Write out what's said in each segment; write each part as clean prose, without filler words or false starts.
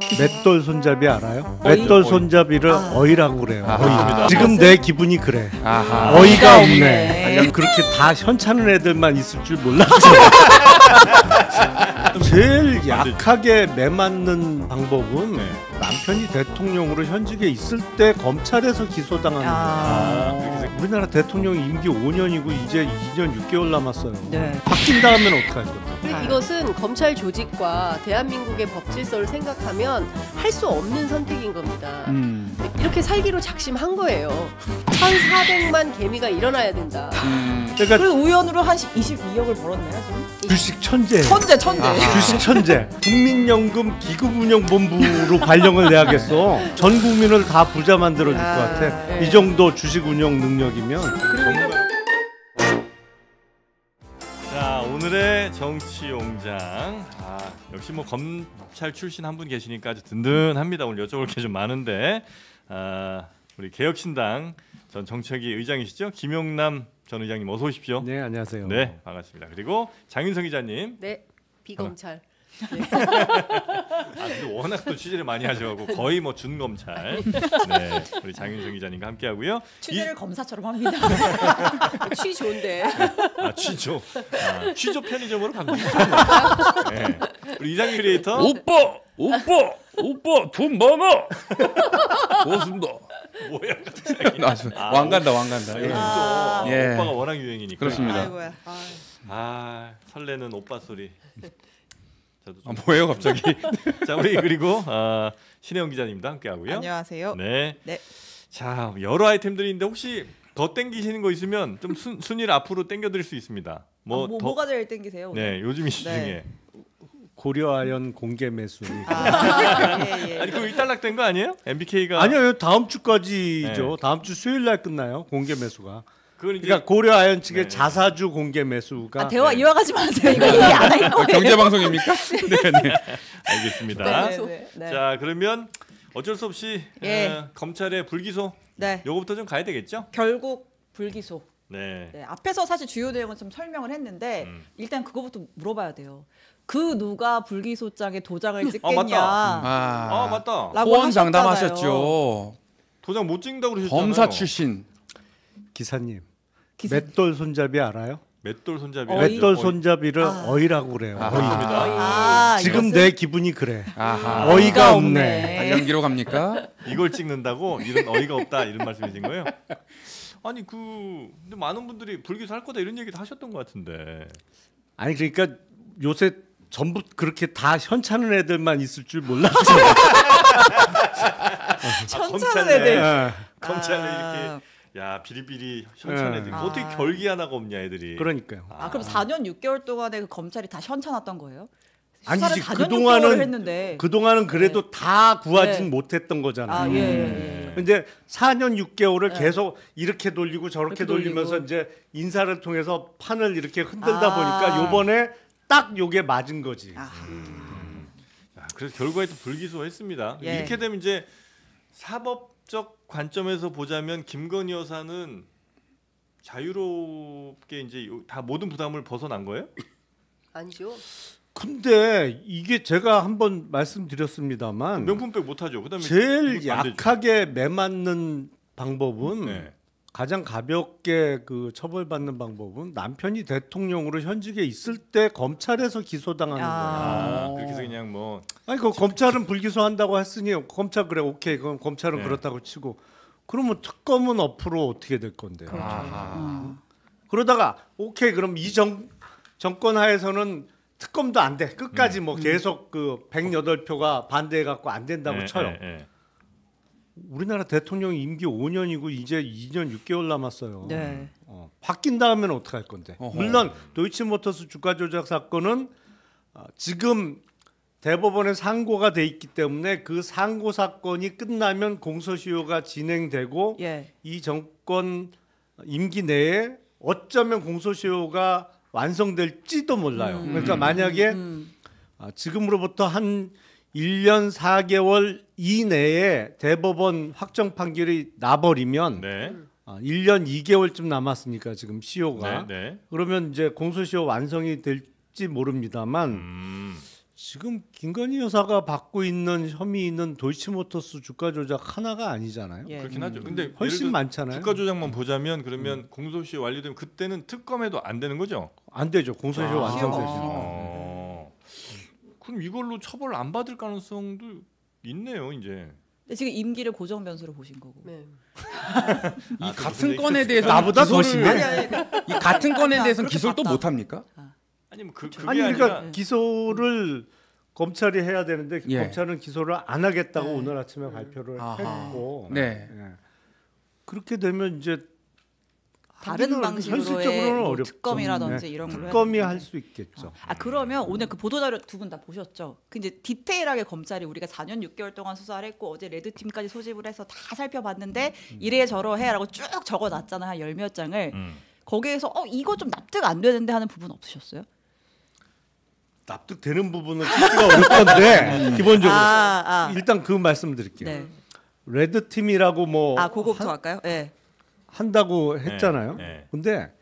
맷돌 손잡이 알아요? 맷돌 손잡이를 어이라고 그래요. 어이. 지금 내 기분이 그래. 어이가 없네. 그렇게 다 현찮은 애들만 있을 줄 몰랐죠. 제일 약하게 매맞는 방법은 남편이 대통령으로 현직에 있을 때 검찰에서 기소당하는 거예요. 우리나라 대통령 임기 5년이고 이제 2년 6개월 남았어요. 바뀐 다음엔 어떡할 건데? 이것은 검찰 조직과 대한민국의 법 질서를 생각하면 할 수 없는 선택인 겁니다. 이렇게 살기로 작심한 거예요. 1,400만 개미가 일어나야 된다. 그러니까 그래서 우연으로 한 22억을 벌었네요 지금. 주식 천재. 천재. 주식 천재. 국민연금 기금운용본부로 발령을 내야겠어. 전 국민을 다 부자 만들어줄 것 같아. 이 정도 주식 운용 능력이면. 자, 오늘의 정치용장. 역시 뭐 검찰 출신 한 분 계시니까 아주 든든합니다. 오늘 여쭤볼 게 좀 많은데 우리 개혁신당 전 정책위 의장이시죠? 김용남 전 의장님 어서 오십시오. 네, 안녕하세요. 네, 반갑습니다. 그리고 장윤성 기자님. 네, 비검찰. 네. 근데 워낙 또 취재를 많이 하셔가지고 거의 뭐 준검찰. 네, 우리 장윤성 기자님과 함께하고요. 취재를 검사처럼 합니다. 취 좋은데. 취조. 취조 편의점으로 갑니다. 네. 우리 이상민 크리에이터. 오빠 돈 많아. 고맙습니다. 뭐야 갑자기? 왕간다. 또 오빠가 워낙 유행이니까. 그렇습니다. 설레는 오빠 소리. 저도 뭐예요 갑자기? 자, 우리 그리고 신혜영 기자님도 함께하고요. 안녕하세요. 네. 자, 여러 아이템들인데 혹시 더 땡기시는 거 있으면 좀 순위를 앞으로 땡겨드릴 수 있습니다. 뭐가 제일 땡기세요? 네, 요즘 이슈 중에. 고려아연 공개 매수. 아니 그거 일단락된 거 아니에요? MBK가 아니요, 다음 주까지죠. 네. 다음 주 수요일 날 끝나요. 공개 매수가. 그러니까 고려아연 측의 자사주 공개 매수가. 대화 이어가지 마세요. 이거 얘기 안 할 거예요. 경제 방송입니까? 네. 알겠습니다. 자, 그러면 어쩔 수 없이 검찰의 불기소. 요거부터 좀 가야 되겠죠? 결국 불기소. 네. 앞에서 사실 주요 내용은 좀 설명을 했는데 일단 그거부터 물어봐야 돼요. 그 누가 불기소장에 도장을 찍겠냐? 맞다. 호언장담하셨죠. 도장 못 찍는다고 그러셨잖아요. 검사 출신 기사님. 맷돌 손잡이 알아요? 맷돌 손잡이. 맷돌 손잡이를 어이라고 그래요. 지금 내 기분이 그래. 어이가 없네. 연기로 갑니까? 이걸 찍는다고? 이런 어이가 없다 이런 말씀이신 거예요? 아니 근데 많은 분들이 불기소 할 거다 이런 얘기도 하셨던 것 같은데. 아니 그러니까 요새 전부 그렇게 다 현찮은 애들만 있을 줄 몰랐죠. 현찮은 애들. 검찰에 이렇게. 야, 비리비리 현찬 애들이 어떻게 결기 하나가 없냐 애들이. 그러니까요. 그럼 4년 6개월 동안에 그 검찰이 다 현찮았던 거예요? 아니지, 4년 했는데. 그동안은 그래도 다 구하진 못했던 거잖아요. 근데 4년 6개월을 계속 이렇게 돌리고 저렇게 돌리면서 이제 인사를 통해서 판을 이렇게 흔들다 보니까 요번에 딱 요게 맞은 거지. 그래서 결과에 또 불기소했습니다. 이렇게 되면 이제 사법적 관점에서 보자면 김건희 여사는 자유롭게 이제 다 모든 부담을 벗어난 거예요? 아니죠. 근데 이게 제가 한번 말씀드렸습니다만 명품백 못하죠. 그다음에 제일 약하게 매맞는 방법은 가장 가볍게 그 처벌받는 방법은 남편이 대통령으로 현직에 있을 때 검찰에서 기소당하는 거예요. 그렇게 해서 그냥 뭐 아니 그 검찰은 불기소한다고 했으니 검찰 그래 오케이 그럼 검찰은 그렇다고 치고 그러면 특검은 앞으로 어떻게 될 건데요? 그러다가 오케이 그럼 이 정권 하에서는 특검도 안 돼. 끝까지 뭐 계속 그 108표가 반대해 갖고 안 된다고 쳐요. 우리나라 대통령 임기 5년이고 이제 2년 6개월 남았어요. 바뀐 다음엔 어떻게 할 건데? 물론 도이치모터스 주가 조작 사건은 지금 대법원에 상고가 돼 있기 때문에 그 상고 사건이 끝나면 공소시효가 진행되고 이 정권 임기 내에 어쩌면 공소시효가 완성될지도 몰라요. 그러니까 만약에 지금으로부터 한 1년 4개월 이내에 대법원 확정 판결이 나버리면 1년 2개월쯤 남았으니까 지금 시효가 그러면 이제 공소시효 완성이 될지 모릅니다만 지금 김건희 여사가 받고 있는 혐의는 도이치모터스 주가 조작 하나가 아니잖아요. 예. 그렇긴 하죠. 근데 훨씬 예를 들어 많잖아요. 주가 조작만 보자면 그러면 공소시효 완료되면 그때는 특검에도 안 되는 거죠? 안 되죠. 공소시효 아. 완성되죠. 그럼 이걸로 처벌 안 받을 가능성도 있네요, 이제. 근데 지금 임기를 고정 변수로 보신 거고. 네. 이 같은 건에 대해서 나보다 더 심해? 이 같은 건에 대해서는 그렇게 기소를 또 봤다. 못 합니까? 아니면 그게 아니 그러니까 아니라 기소를 검찰이 해야 되는데 예. 검찰은 기소를 안 하겠다고 네. 오늘 아침에 발표를 아하. 했고 네. 예. 그렇게 되면 이제 다른 하기는 방식으로의 현실적으로는 뭐 어렵죠. 특검이라든지 네. 이런 걸로 특검이 해야 할 되는데. 수 있겠죠. 그러면 오늘 그 보도자료 두 분 다 보셨죠? 그 이제 디테일하게 검찰이 우리가 4년 6개월 동안 수사를 했고 어제 레드팀까지 소집을 해서 다 살펴봤는데 이래 저러해라고 쭉 적어놨잖아요. 한 10몇 장을. 거기에서 이거 좀 납득 안 되는데 하는 부분 없으셨어요? 납득되는 부분은 찾기가 어려울 건데 기본적으로 일단 그 말씀드릴게요. 네. 레드 팀이라고 뭐 그거부터 할까요? 네. 한다고 했잖아요. 네. 근데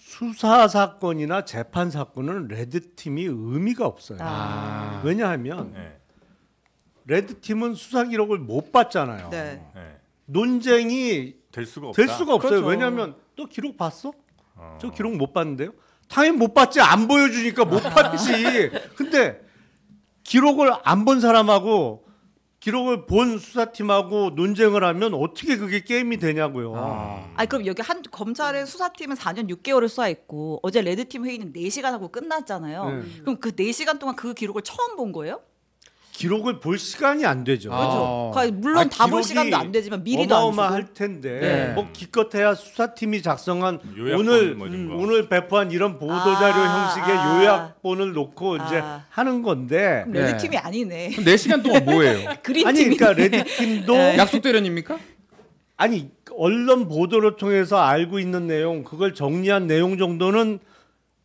수사 사건이나 재판 사건은 레드 팀이 의미가 없어요. 왜냐하면 네. 레드 팀은 수사 기록을 못 봤잖아요. 네. 네. 논쟁이 될 수가 없다. 될 수가 없어요. 그렇죠. 왜냐하면 너 기록 봤어? 저 기록 못 봤는데요. 당연히 못 봤지. 안 보여주니까 못 봤지. 근데 기록을 안 본 사람하고 기록을 본 수사팀하고 논쟁을 하면 어떻게 그게 게임이 되냐고요. 아니 그럼 여기 한 검찰의 수사팀은 4년 6개월을 수사했고 어제 레드팀 회의는 4시간 하고 끝났잖아요. 네. 그럼 그 4시간 동안 그 기록을 처음 본 거예요? 기록을 볼 시간이 안 되죠. 그렇죠. 물론 다 볼 기록이 시간도 안 되지만 미리도 안 주고. 어마어마할 텐데 네. 뭐 기껏해야 수사팀이 작성한 요약본 오늘 뭐 이런 거. 오늘 배포한 이런 보도자료 형식의 요약본을 놓고 이제 하는 건데 그럼 레드팀이 아니네. 그럼 4시간 동안 뭐예요? 그린 아니 팀이 그러니까 레드팀도 약속 대련입니까? 아니 언론 보도를 통해서 알고 있는 내용 그걸 정리한 내용 정도는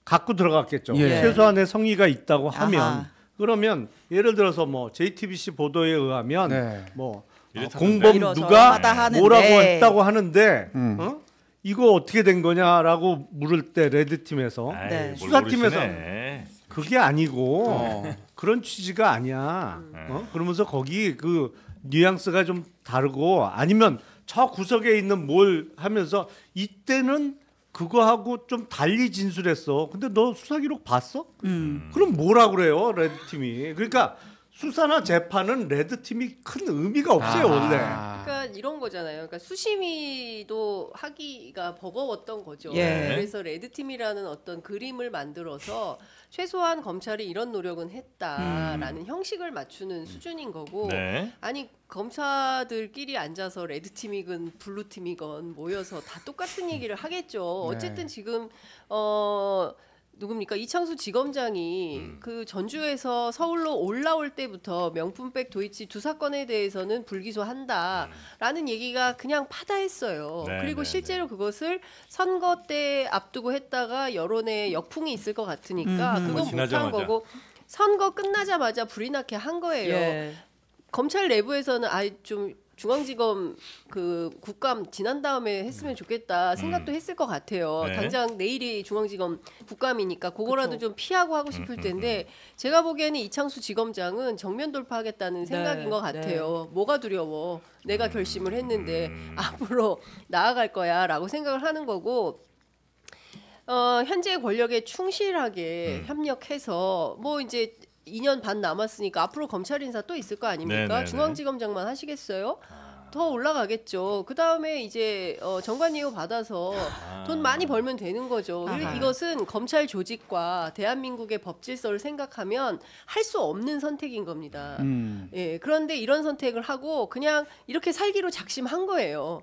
갖고 들어갔겠죠. 예. 최소한의 성의가 있다고 하면 아하. 그러면 예를 들어서 뭐 JTBC 보도에 의하면 네. 뭐 이렇다 공범 이러저 누가 하다 하는데. 뭐라고 했다고 하는데 음. 이거 어떻게 된 거냐라고 물을 때 레드팀에서 아이, 네. 뭘 수사팀에서 모르시네. 그게 아니고 어. 그런 취지가 아니야. 그러면서 거기 그 뉘앙스가 좀 다르고 아니면 저 구석에 있는 뭘 하면서 이때는 그거하고 좀 달리 진술했어. 근데 너 수사 기록 봤어? 그럼 뭐라 그래요, 레드 팀이? 그러니까 수사나 재판은 레드 팀이 큰 의미가 없어요, 원래. 그러니까 이런 거잖아요. 그러니까 수심위도 하기가 버거웠던 거죠. 예. 그래서 레드팀이라는 어떤 그림을 만들어서 최소한 검찰이 이런 노력은 했다라는 형식을 맞추는 수준인 거고 네. 아니 검사들끼리 앉아서 레드팀이건 블루팀이건 모여서 다 똑같은 얘기를 하겠죠. 어쨌든 지금 누굽니까 이창수 지검장이 그 전주에서 서울로 올라올 때부터 명품백 도이치 두 사건에 대해서는 불기소한다라는 얘기가 그냥 파다했어요. 네, 그리고 네, 실제로 그것을 선거 때 앞두고 했다가 여론에 역풍이 있을 것 같으니까 그거 못한 지나자마자. 거고 선거 끝나자마자 불이 나게 한 거예요. 예. 검찰 내부에서는 좀 중앙지검 그 국감 지난 다음에 했으면 좋겠다 생각도 했을 것 같아요. 네. 당장 내일이 중앙지검 국감이니까 그거라도 그쵸. 좀 피하고 하고 싶을 텐데 제가 보기에는 이창수 지검장은 정면 돌파하겠다는 생각인 것 같아요. 뭐가 두려워? 내가 결심을 했는데 앞으로 나아갈 거야라고 생각을 하는 거고 현재 권력에 충실하게 협력해서 뭐 이제 2년 반 남았으니까 앞으로 검찰 인사 또 있을 거 아닙니까? 네네네. 중앙지검장만 하시겠어요? 더 올라가겠죠. 그 다음에 이제 정관예우 받아서 돈 많이 벌면 되는 거죠. 아하. 이것은 검찰 조직과 대한민국의 법 질서를 생각하면 할 수 없는 선택인 겁니다. 예, 그런데 이런 선택을 하고 그냥 이렇게 살기로 작심한 거예요.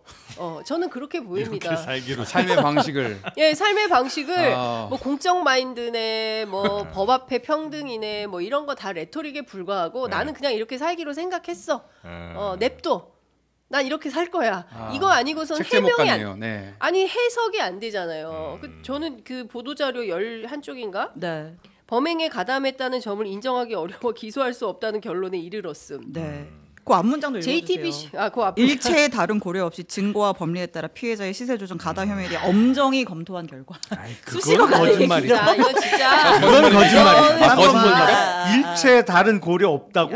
저는 그렇게 보입니다. 이렇게 살기로 삶의 방식을 예, 삶의 방식을 아. 뭐 공적 마인드네, 뭐 법 앞에 평등이네, 뭐 이런 거 다 레토릭에 불과하고 네. 나는 그냥 이렇게 살기로 생각했어. 냅둬. 난 이렇게 살 거야. 이거 아니고선 책 제목 해명이 같네요. 네. 아니 해석이 안 되잖아요. 저는 그 보도자료 11쪽인가? 네. 범행에 가담했다는 점을 인정하기 어려워 기소할 수 없다는 결론에 이르렀음. 네. 그 앞문장도 읽어주세요. JTBC 그 앞에 일체의 다른 고려 없이 증거와 법리에 따라 피해자의 시세 조정 가담 혐의에 대해 엄정히 검토한 결과. 그건 거짓말이야. 이거 진짜 그건 거짓말이야. 거짓말이야? 일체 다른 고려 없다고?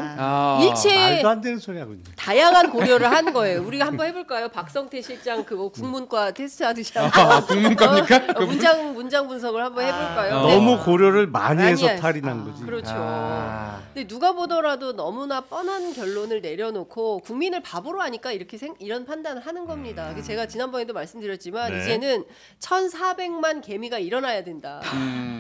일체 말도 안 되는 소리 하고 있네. 다양한 고려를 한 거예요. 우리가 한번 해볼까요? 박성태 실장 그거 국문과 테스트 하듯이 국문과입니까? 문장 분석을 한번 해볼까요? 너무 고려를 많이 해서 많이 탈이 난 거지. 그렇죠. 근데 누가 보더라도 너무나 뻔한 결론을 내려놓고 국민을 바보로 하니까 이렇게 이런 판단을 하는 겁니다. 그래서 제가 지난번에도 말씀드렸지만 네. 이제는 1,400만 개미가 일어나야 된다.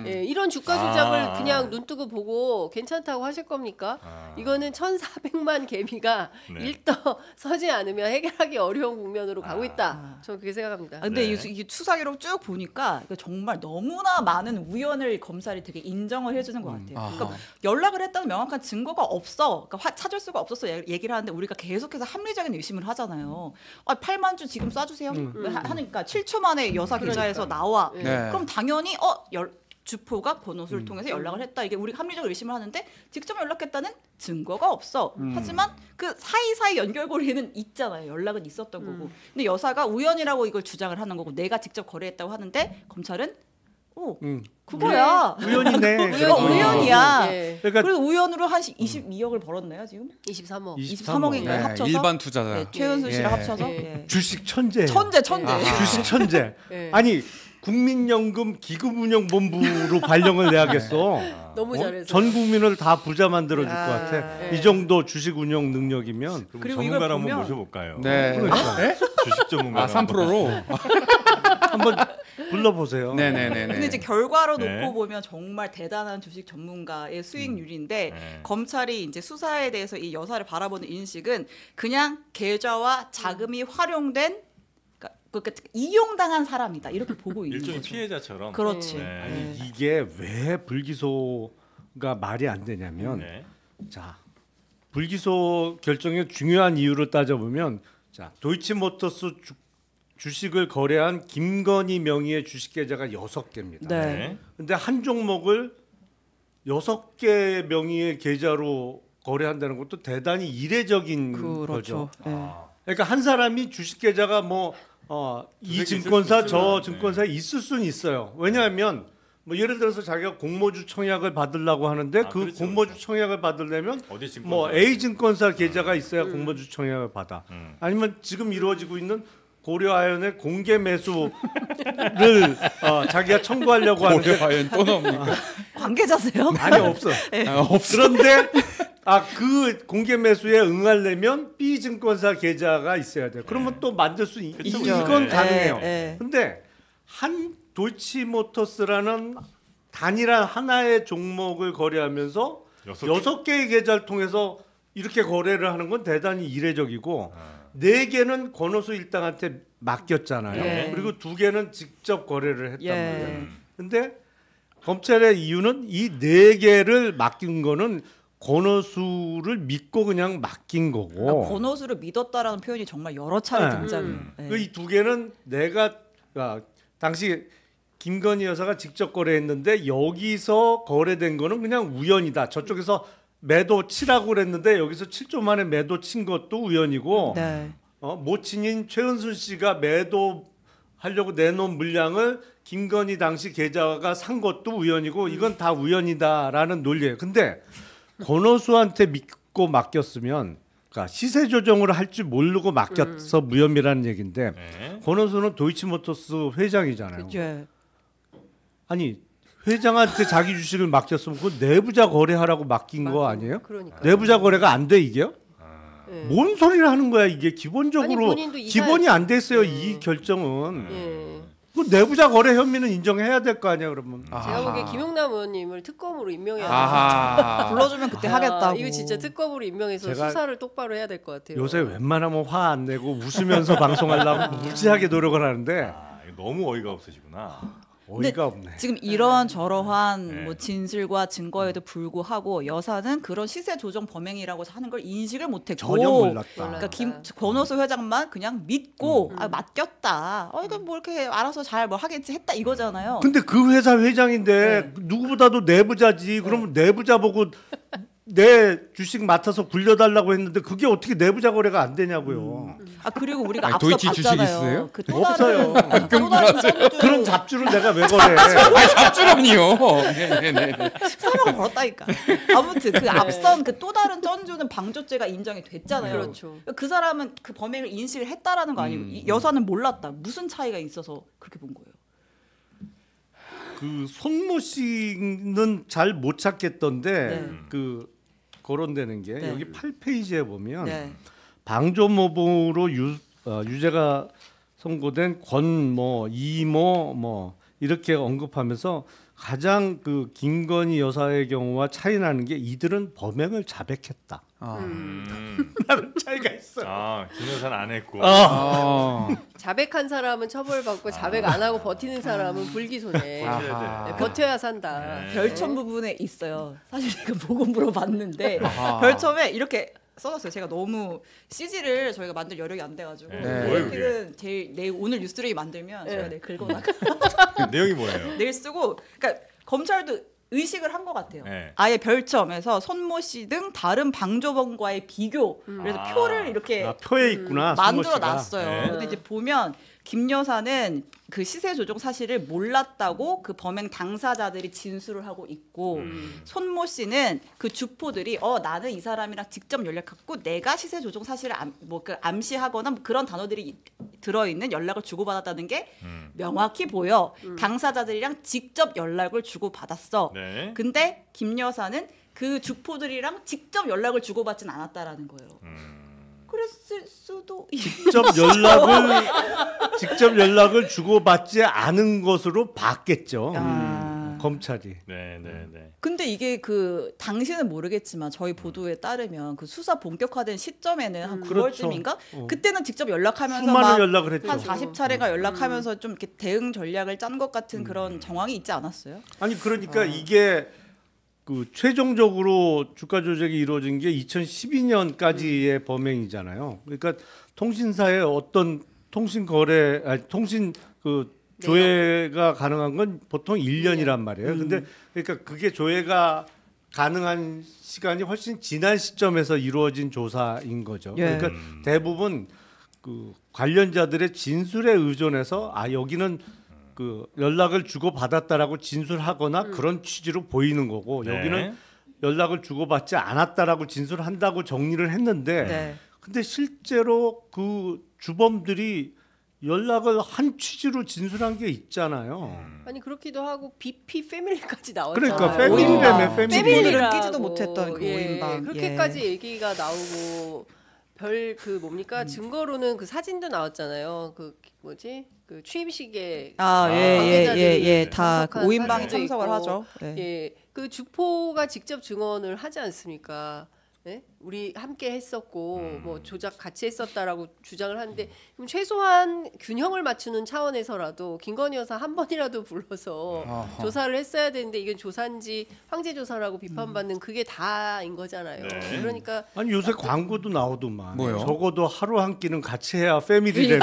예, 이런 주가 조작을 그냥 눈 뜨고 보고 괜찮다고 하실 겁니까? 이거는 1,400만 개미가 네. 일떠 서지 않으면 해결하기 어려운 국면으로 가고 있다. 저는 그렇게 생각합니다. 근데 네. 이게 수사 기록 쭉 보니까 정말 너무나 많은 우연을 검찰이 되게 인정을 해주는 것 같아요. 그러니까 연락을 했다는 명확한 증거가 없어. 그러니까 찾을 수가 없었어 얘기를 하는데 우리가 계속해서 합리적인 의심을 하잖아요. 8만 주 지금 쏴주세요. 하니까 7초 만에 여사 기자에서 나와. 네. 그럼 당연히 주포가 권오수를 통해서 연락을 했다. 이게 우리가 합리적으로 의심을 하는데 직접 연락했다는 증거가 없어. 하지만 그 사이사이 연결고리는 있잖아요. 연락은 있었던 거고. 근데 여사가 우연이라고 이걸 주장을 하는 거고 내가 직접 거래했다고 하는데 검찰은 그거야. 우연이네. 우연이야. 예. 그러니까 그래서 우연으로 한 22억을 벌었네요 지금. 23억. 23억인가요? 네, 합쳐서? 일반 투자자. 네, 최은순 씨랑 예. 합쳐서 예. 주식 천재. 천재. 주식 천재. 예. 아니 국민연금 기금운용본부로 발령을 내야겠어. 너무 잘해서. 전 국민을 다 부자 만들어줄 것 같아. 예. 이 정도 주식 운용 능력이면. 그럼 그리고 이걸 전문가를 한번 보면- 모셔볼까요? 네. 주식 전문가. 3%로. 한번 불러보세요. 네네네. 근데 이제 결과로 네. 놓고 보면 정말 대단한 주식 전문가의 수익률인데 네. 검찰이 이제 수사에 대해서 이 여사를 바라보는 인식은 그냥 계좌와 자금이 활용된 그러니까 이용당한 사람이다 이렇게 보고 있는 일종의 거죠. 피해자처럼. 그렇지. 네. 아니 이게 왜 불기소가 말이 안 되냐면 네. 자 불기소 결정의 중요한 이유를 따져보면 자 도이치모터스 주식을 거래한 김건희 명의의 주식 계좌가 6개입니다. 네. 근데 한 종목을 6개 명의의 계좌로 거래한다는 것도 대단히 이례적인 거죠. 네. 그러니까 한 사람이 주식 계좌가 이 있을 증권사 수 저 있지만, 증권사에 있을 수는 있어요. 왜냐하면 뭐 예를 들어서 자기가 공모주 청약을 받으려고 하는데 그 그렇죠, 공모주 그렇죠. 청약을 받으려면 어디 증권사? 뭐 A 증권사 계좌가 있어야 공모주 청약을 받아. 아니면 지금 이루어지고 있는 고려아연의 공개 매수를 자기가 청구하려고 하는데 과연 또 나옵니까? 관계자세요? 아니 없어. 그런데 그 공개 매수에 응하려면 B 증권사 계좌가 있어야 돼. 그러면 또 만들 수 그쵸, 이건 네. 가능해요. 네. 근데 한 도이치모터스라는 단일한 하나의 종목을 거래하면서 6개의 계좌를 통해서 이렇게 거래를 하는 건 대단히 이례적이고 4개는 권오수 일당한테 맡겼잖아요. 예. 그리고 2개는 직접 거래를 했단 예. 말이에요. 근데 검찰의 이유는 이 4개를 맡긴 거는 권오수를 믿고 그냥 맡긴 거고 그러니까 권오수를 믿었다라는 표현이 정말 여러 차례 네. 등장해요. 네. 이 2개는 내가 당시 김건희 여사가 직접 거래했는데 여기서 거래된 거는 그냥 우연이다. 저쪽에서 매도 치라고 그랬는데 여기서 7조 만에 매도 친 것도 우연이고 네. 모친인 최은순 씨가 매도하려고 내놓은 물량을 김건희 당시 계좌가 산 것도 우연이고 이건 다 우연이다라는 논리예요. 근데 권오수한테 믿고 맡겼으면 그러니까 시세 조정을 할 줄 모르고 맡겨서 무혐의라는 얘기인데 네. 권오수는 도이치모터스 회장이잖아요. 그죠. 아니 회장한테 자기 주식을 맡겼으면 그 내부자 거래하라고 맡긴 거 아니에요? 그러니까. 내부자 거래가 안 돼 이게요? 예. 뭔 소리를 하는 거야 이게 아니, 기본적으로 본인도 기본이 안 됐어요 이 결정은. 예. 그 내부자 거래 혐의는 인정해야 될 거 아니야 그러면. 제가 보기에 김용남 의원님을 특검으로 임명해야 돼요. 아하. 불러주면 그때 하겠다고. 이거 진짜 특검으로 임명해서 제가 수사를 똑바로 해야 될 것 같아요. 요새 웬만하면 화 안 내고 웃으면서 방송하려고 무지하게 노력을 하는데 이거 너무 어이가 없으시구나. 어이가 없네. 지금 이런 저러한 네. 뭐 진술과 증거에도 불구하고 여사는 그런 시세 조정 범행이라고 하는 걸 인식을 못했고 전혀 몰랐다. 그러니까 권오수 회장만 그냥 믿고 맡겼다. 이거 뭐 이렇게 알아서 잘 뭐 하겠지 했다 이거잖아요. 근데 그 회사 회장인데 누구보다도 내부자지. 그러면 내부자 보고 내 주식 맡아서 굴려달라고 했는데 그게 어떻게 내부자 거래가 안 되냐고요. 아 그리고 우리가 아니, 앞서 도이치 주식 봤잖아요. 있어요? 그 또 없어요. 다른 또 다른 선주 그런 잡주를 내가 왜 거래? 잡주라니요. 네네네. 사람을 벌었다니까. 아무튼 그 앞선 그 또 다른 전주는 방조죄가 인정이 됐잖아요. 그렇죠. 그 사람은 그 범행을 인식을 했다라는 거 아니고 이 여사는 몰랐다. 무슨 차이가 있어서 그렇게 본 거예요? 그 손모 씨는 잘 못 찾겠던데 네. 그 거론되는 게 네. 여기 8페이지에 보면 네. 방조모부로 유죄가 선고된 권모, 이모 뭐 이렇게 언급하면서 가장 그 김건희 여사의 경우와 차이 나는 게 이들은 범행을 자백했다. 라는 차이가 있어. 김 여사는 안 했고. 자백한 사람은 처벌받고 자백 안 하고 버티는 사람은 불기소네. 아하. 네, 버텨야 산다. 네. 별첨 부분에 있어요. 사실 이거 보고 물어봤는데 아하. 별첨에 이렇게 써놨어요. 제가 너무 CG를 저희가 만들 여력이 안 돼가지고 네. 뭐예요, 그래픽은 제일 내일 오늘 뉴스레이 만들면 네. 제가 내일 긁어나가 내용이 뭐예요? 내일 쓰고 그러니까 검찰도 의식을 한 것 같아요. 네. 아예 별점에서 손모 씨 등 다른 방조범과의 비교 그래서 아. 표를 이렇게 표에 있구나. 손모 만들어 씨가. 놨어요. 네. 근데 이제 보면 김 여사는 그 시세 조정 사실을 몰랐다고 그 범행 당사자들이 진술을 하고 있고 손모 씨는 그 주포들이 나는 이 사람이랑 직접 연락했고 내가 시세 조정 사실을 그 암시하거나 뭐 그런 단어들이 들어있는 연락을 주고받았다는 게 명확히 보여. 당사자들이랑 직접 연락을 주고받았어. 네. 근데 김 여사는 그 주포들이랑 직접 연락을 주고받진 않았다라는 거예요. 그랬을 수도 직접 연락을 주고받지 않은 것으로 봤겠죠. 검찰이. 네. 근데 이게 그 당시는 모르겠지만 저희 보도에 따르면 그 수사 본격화된 시점에는 한 그렇죠. 9월쯤인가 그때는 직접 연락하면서 수많은 막 연락을 했죠. 한 40차례가 연락하면서 좀 이렇게 대응 전략을 짠 것 같은 그런 정황이 있지 않았어요? 아니 그러니까 이게 그 최종적으로 주가 조작이 이루어진 게 2012년까지의 범행이잖아요. 그러니까 통신사의 어떤 통신 그 조회가 가능한 건 보통 1년이란 말이에요. 근데 그러니까 그게 조회가 가능한 시간이 훨씬 지난 시점에서 이루어진 조사인 거죠. 예. 그러니까 대부분 그 관련자들의 진술에 의존해서 여기는 그 연락을 주고 받았다라고 진술하거나 그런 취지로 보이는 거고 네. 여기는 연락을 주고 받지 않았다라고 진술한다고 정리를 했는데 네. 근데 실제로 그 주범들이 연락을 한 취지로 진술한 게 있잖아요. 아니 그렇기도 하고 BP 패밀리까지 나왔잖아요. 그러니까 패밀리라며, 패밀리. 패밀리를 끼지도 못했던 그 예, 5인방. 그렇게까지 얘기가 나오고 별 그 뭡니까 증거로는 그 사진도 나왔잖아요. 그 뭐지 그 취임식에 관계자들이 다 참석한 5인방이 사진도 참석을 있고, 하죠. 네. 예, 그 주포가 직접 증언을 하지 않습니까? 예? 우리 함께 했었고 뭐 조작 같이 했었다라고 주장을 하는데 그럼 최소한 균형을 맞추는 차원에서라도 김건희 여사 한 번이라도 불러서 아하. 조사를 했어야 되는데 이건 조사인지 황제 조사라고 비판받는 그게 다인 거잖아요. 네. 그러니까 아니 요새 광고도 나오더만. 뭐요? 적어도 하루 한 끼는 같이 해야 패밀리래요.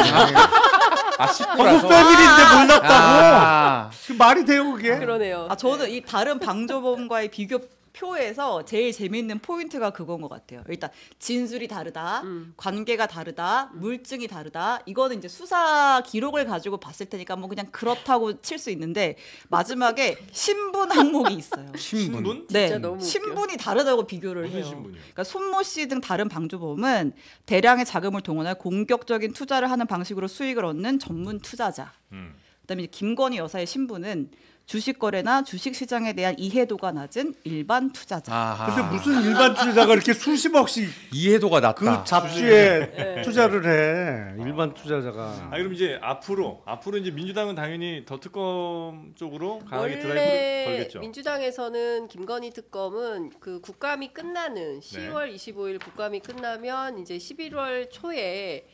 아, 그 식구라서. 패밀리인데 몰랐다고. 아. 그 말이 돼요 그게? 그러네요. 저는 이 다른 방조범과의 비교 표에서 제일 재미있는 포인트가 그건 것 같아요. 일단 진술이 다르다, 관계가 다르다, 물증이 다르다. 이거는 이제 수사 기록을 가지고 봤을 테니까 뭐 그냥 그렇다고 칠 수 있는데 마지막에 신분 항목이 있어요. 신분? 네, 진짜 너무 웃겨. 신분이 다르다고 비교를 무슨 해요. 신분이요? 그러니까 손모 씨 등 다른 방조범은 대량의 자금을 동원해 공격적인 투자를 하는 방식으로 수익을 얻는 전문 투자자. 그다음에 이제 김건희 여사의 신분은 주식 거래나 주식 시장에 대한 이해도가 낮은 일반 투자자. 아하. 근데 무슨 일반 투자가 이렇게 수십억씩 이해도가 낮다. 그 잡주에 투자를 해 일반 투자자가. 그럼 이제 앞으로 이제 민주당은 당연히 더 특검 쪽으로 강하게 드라이브를 원래 걸겠죠. 민주당에서는 김건희 특검은 그 국감이 끝나는 10월 25일 국감이 끝나면 이제 11월 초에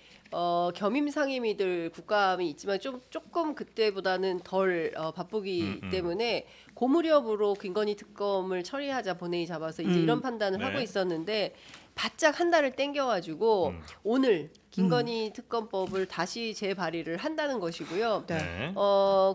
겸임 상임위들 국감이 있지만 조금 그때보다는 덜 바쁘기 때문에 그 무렵으로 김건희 특검을 처리하자 본회의 잡아서 이제 이런 판단을 네. 하고 있었는데 바짝 한 달을 땡겨가지고 오늘 김건희 특검법을 다시 재발의를 한다는 것이고요. 네.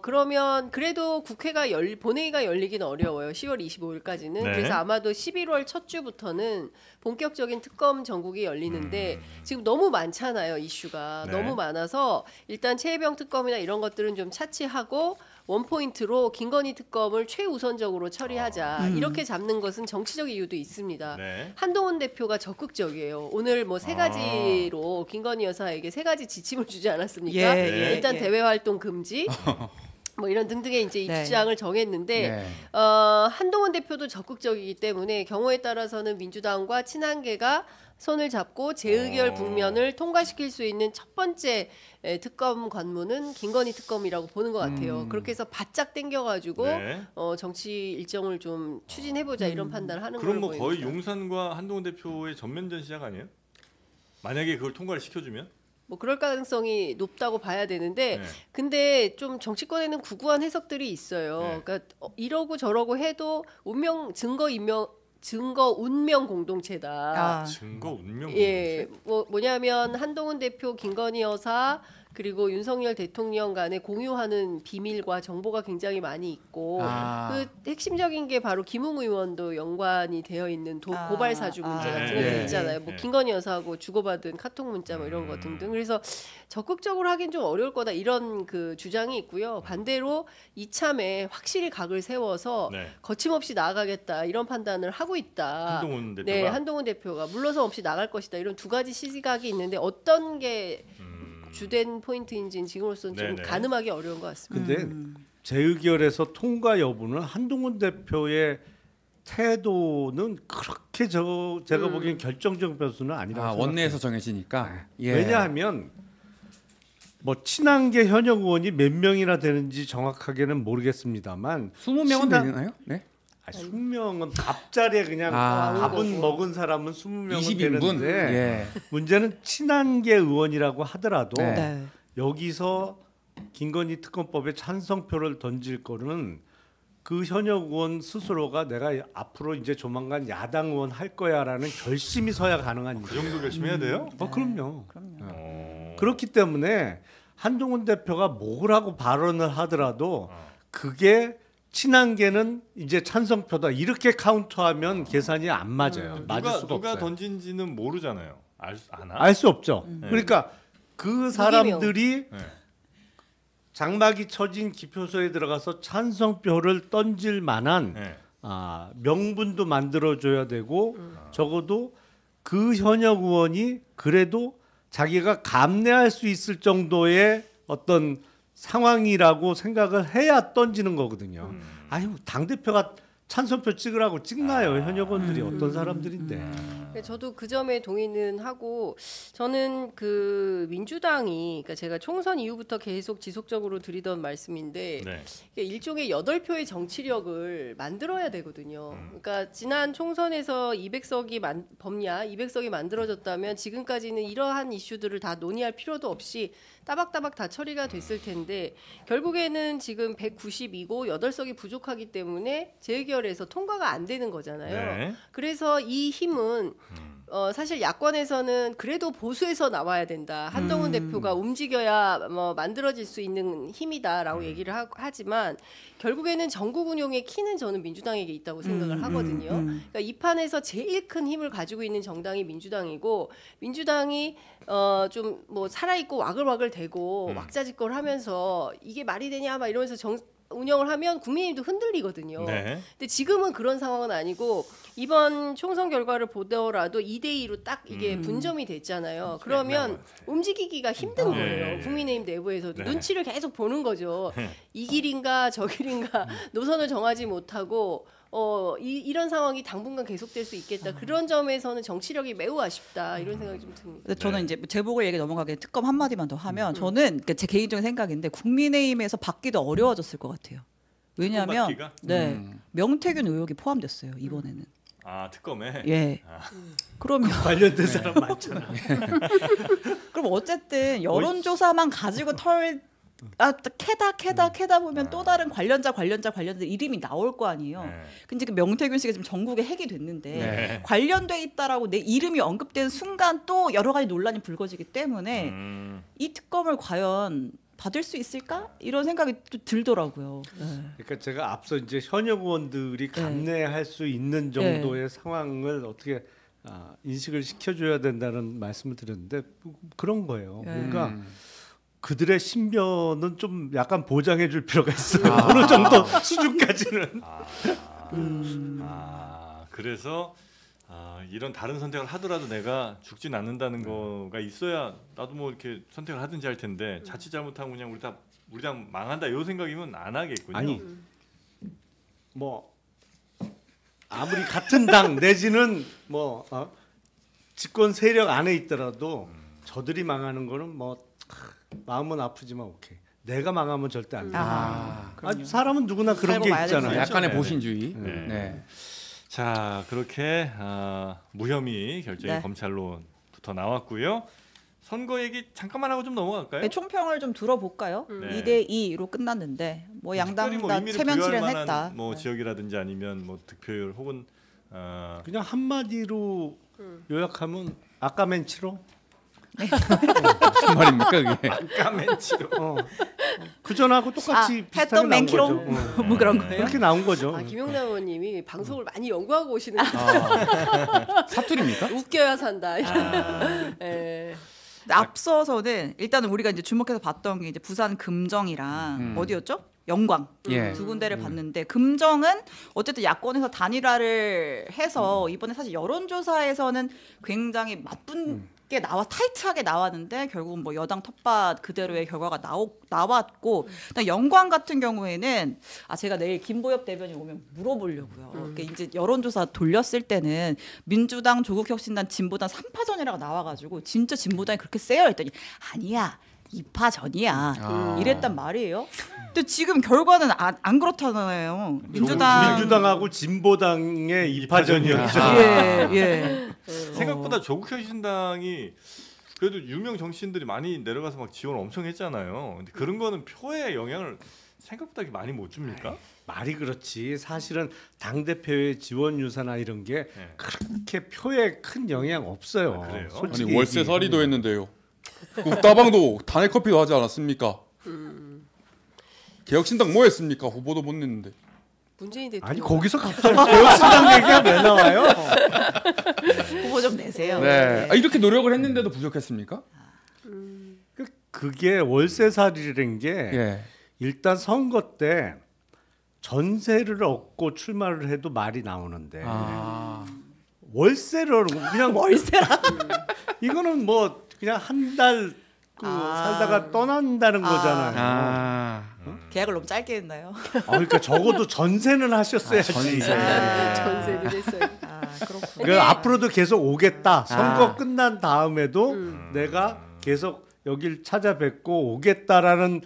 그러면 그래도 국회가 본회의가 열리긴 어려워요. 10월 25일까지는. 네. 그래서 아마도 11월 첫 주부터는 본격적인 특검 전국이 열리는데 지금 너무 많잖아요. 이슈가. 네. 너무 많아서 일단 최혜병 특검이나 이런 것들은 좀 차치하고 원포인트로 김건희 특검을 최우선적으로 처리하자. 이렇게 잡는 것은 정치적 이유도 있습니다. 네. 한동훈 대표가 적극적이에요. 오늘 뭐 세 가지로 김건희 여사에게 세 가지 지침을 주지 않았습니까? 예, 일단 예. 대외 활동 금지, 뭐 이런 등등의 이제 이 네. 주장을 정했는데 네. 한동훈 대표도 적극적이기 때문에 경우에 따라서는 민주당과 친한계가 손을 잡고 재의결 국면을 통과시킬 수 있는 첫 번째 특검 관문은 김건희 특검이라고 보는 것 같아요. 그렇게 해서 바짝 땡겨가지고 네. 정치 일정을 좀 추진해보자 이런 판단을 하는 그럼 걸로 뭐 거의 보입니다. 용산과 한동훈 대표의 전면전 시작 아니에요? 만약에 그걸 통과를 시켜주면? 뭐 그럴 가능성이 높다고 봐야 되는데 네. 근데 좀 정치권에는 구구한 해석들이 있어요. 네. 그러니까 이러고 저러고 해도 증거 운명 공동체다. 아. 증거 운명. 예, 뭐냐면 한동훈 대표, 김건희 여사 그리고 윤석열 대통령 간에 공유하는 비밀과 정보가 굉장히 많이 있고 그 핵심적인 게 바로 김웅 의원도 연관이 되어 있는 고발 사주 문제 같은 것들 네. 있잖아요. 뭐 김건희 여사하고 주고받은 카톡 문자 뭐 이런 거 등등. 그래서 적극적으로 하긴 좀 어려울 거다 이런 그 주장이 있고요. 반대로 이참에 확실히 각을 세워서 네. 거침없이 나아가겠다 이런 판단을 하고 있다. 한동훈 대표가. 네, 한동훈 대표가 물러서 없이 나갈 것이다. 이런 두 가지 시각이 있는데 어떤 게 주된 포인트인지는 지금으로서는 좀 네네. 가늠하기 어려운 것 같습니다. 근데 재의결에서 통과 여부는 한동훈 대표의 태도는 그렇게 제가 보기엔 결정적 변수는 아니라고 생각해요. 원내에서 정해지니까. 예. 왜냐하면 뭐 친한계 현역 의원이 몇 명이나 되는지 정확하게는 모르겠습니다만 20명은 되나요? 네. 20명은 밥자리에 그냥 밥은 먹은 사람은 20명은 20인분. 되는데 예. 문제는 친한계 의원이라고 하더라도 네. 네. 여기서 김건희 특검법에 찬성표를 던질 거는 그 현역 의원 스스로가 내가 앞으로 이제 조만간 야당 의원 할 거야라는 결심이 서야 가능한 그 일이에요. 정도 결심해야 돼요? 그럼요. 어. 그렇기 때문에 한동훈 대표가 뭘 하고 발언을 하더라도 그게 친한계는 이제 찬성표다 이렇게 카운트하면 계산이 안 맞아요. 맞을 수가 누가 없어요. 던진지는 모르잖아요. 아나? 알 수 없죠. 그러니까 그 사람들이 네. 장막이 쳐진 기표소에 들어가서 찬성표를 던질 만한 네. 명분도 만들어줘야 되고 적어도 그 현역 의원이 그래도 자기가 감내할 수 있을 정도의 어떤 상황이라고 생각을 해야 던지는 거거든요. 아유 당 대표가 찬성표 찍으라고 찍나요? 현역 의원들이 어떤 사람들인데. 저도 그 점에 동의는 하고 저는 그 민주당이 그러니까 제가 총선 이후부터 계속 지속적으로 드리던 말씀인데 네. 일종의 8표의 정치력을 만들어야 되거든요. 그러니까 지난 총선에서 200석이 200석이 만들어졌다면 지금까지는 이러한 이슈들을 다 논의할 필요도 없이 따박따박 다 처리가 됐을 텐데 결국에는 지금 190이고 8석이 부족하기 때문에 재의결에서 통과가 안 되는 거잖아요. 네. 그래서 이 힘은 사실 야권에서는 그래도 보수에서 나와야 된다. 한동훈 대표가 움직여야 뭐 만들어질 수 있는 힘이다라고 얘기를 하지만 결국에는 전국 운용의 키는 저는 민주당에게 있다고 생각을 하거든요. 그러니까 이 판에서 제일 큰 힘을 가지고 있는 정당이 민주당이고 민주당이 좀 뭐 살아있고 와글와글 대고 왁자지껄 하면서 이게 말이 되냐 막 이러면서 운영을 하면 국민의힘도 흔들리거든요. 네. 근데 지금은 그런 상황은 아니고 이번 총선 결과를 보더라도 2대2로 딱 이게 분점이 됐잖아요. 그러면 움직이기가 힘든 거예요. 국민의힘 내부에서도 네. 눈치를 계속 보는 거죠. 이 길인가 저 길인가 노선을 정하지 못하고 이런 상황이 당분간 계속될 수 있겠다. 그런 점에서는 정치력이 매우 아쉽다. 이런 생각이 좀 듭니다. 근데 저는 이제 제복을 얘기 넘어가게 특검 한 마디만 더 하면 저는 그러니까 제 개인적인 생각인데 국민의힘에서 받기도 어려워졌을 것 같아요. 왜냐하면 받기가? 네 명태균 의혹이 포함됐어요 이번에는. 특검에. 예. 그러면 관련된 사람 많잖아. 그럼 어쨌든 여론조사만 가지고 털 캐다 보면 또 다른 관련자 이름이 나올 거 아니에요. 네. 근데 그 명태균 씨가 지금 전국에 핵이 됐는데 네. 관련돼 있다라고 내 이름이 언급되는 순간 또 여러 가지 논란이 불거지기 때문에 이 특검을 과연 받을 수 있을까? 이런 생각이 또 들더라고요. 그러니까 제가 앞서 이제 현역 의원들이 감내할 수 있는 정도의 상황을 어떻게 인식을 시켜줘야 된다는 말씀을 드렸는데 그런 거예요. 그러니까 그들의 신변은 좀 약간 보장해줄 필요가 있어요. 어느 정도 수준까지는. 그래서 이런 다른 선택을 하더라도 내가 죽진 않는다는 거가 있어야 나도 뭐 이렇게 선택을 하든지 할 텐데 자칫 잘못하면 그냥 우리 당 망한다 이 생각이면 안 하겠군요. 아니 뭐 아무리 같은 당 내지는 뭐 집권 세력 안에 있더라도 저들이 망하는 거는 뭐 마음은 아프지만 오케이. 내가 망하면 절대 안 돼. 사람은 누구나 그런 게 있잖아요. 약간의 네. 보신주의. 네. 네. 자 그렇게 무혐의 결정이 네. 검찰로부터 나왔고요. 선거 얘기 잠깐만 하고 좀 넘어갈까요? 네, 총평을 좀 들어볼까요? 네. 2대2로 끝났는데 뭐 양당 특별히 다 의미를 체면 부여할 실현했다. 만한 뭐 지역이라든지 아니면 뭐 득표율 혹은 그냥 한마디로 요약하면 아까맨치로 무슨 말입니까 그게? 까맨치로 그 전하고 똑같이 비슷하게 했던 나온 맨키로 거죠. 뭐 그런 거예요? 그렇게 나온 거죠. 김용남 의원님이 방송을 많이 연구하고 오시는 사투리입니까? 웃겨야 산다. 예. 근데 앞서서는 일단은 우리가 이제 주목해서 봤던 게 이제 부산 금정이랑 어디였죠? 영광 예. 두 군데를 봤는데 금정은 어쨌든 야권에서 단일화를 해서 이번에 사실 여론조사에서는 굉장히 맞붙게 타이트하게 나왔는데 결국은 뭐 여당 텃밭 그대로의 결과가 나왔고 영광 같은 경우에는 제가 내일 김보엽 대변인 오면 물어보려고요. 그러니까 이제 여론조사 돌렸을 때는 민주당, 조국혁신단, 진보당 3파전이라고 나와가지고 진짜 진보당이 그렇게 세요 했더니 아니야. 2파전이야. 이랬단 말이에요. 근데 지금 결과는 안 그렇잖아요. 민주당하고 진보당의 2파전이었죠. 예. 생각보다 조국혁신당이 그래도 유명 정치인들이 많이 내려가서 막 지원을 엄청 했잖아요. 근데 그런 거는 표에 영향을 생각보다 많이 못 줍니까? 말이 그렇지. 사실은 당 대표의 지원 유사나 이런 게 그렇게 표에 큰 영향 없어요. 그래요? 솔직히 아니 월세 살이도 했는데요. 국다방도 단일 커피도 하지 않았습니까? 개혁신당 뭐 했습니까? 후보도 못 냈는데. 문재인 대통령. 아니 거기서 갑자기 개혁신당 얘기가 왜 나와요? 후보 좀 내세요. 네. 이렇게 노력을 했는데도 부족했습니까? 그게 월세살이라는 게 예. 일단 선거 때 전세를 얻고 출마를 해도 말이 나오는데 월세를 그냥 월세라. 이거는 뭐 그냥 한 달 살다가 떠난다는 거잖아요. 계약을 너무 짧게 했나요? 그러니까 적어도 전세는 하셨어야지. 전세를 했어요. 그렇군요. 그 앞으로도 계속 오겠다. 선거 끝난 다음에도 내가 계속 여길 찾아뵙고 오겠다라는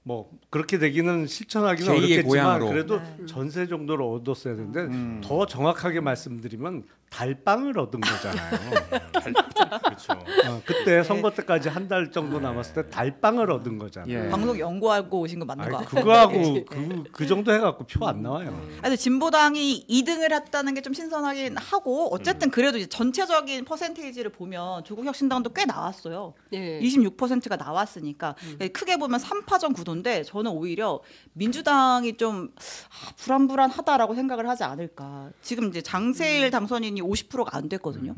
뭐 그렇게 되기는 실천하기는 제2의 어렵겠지만 고향으로. 그래도 전세 정도로 얻었어야 되는데 더 정확하게 말씀드리면 달빵을 얻은 거잖아요. 그렇죠. 그때 선거 때까지 한 달 정도 남았을 때 달빵을 얻은 거잖아요. 예. 방송 연구하고 오신 거 맞는 거 같아요. 그거하고 그 정도 해갖고 표 안 나와요. 근데 진보당이 2등을 했다는 게 좀 신선하긴 하고 어쨌든 그래도 이제 전체적인 퍼센테이지를 보면 조국혁신당도 꽤 나왔어요. 예. 26%가 나왔으니까 크게 보면 3파전 구도인데 저는 오히려 민주당이 좀 불안불안하다라고 생각을 하지 않을까. 지금 이제 장세일 당선인이 50%가 안 됐거든요.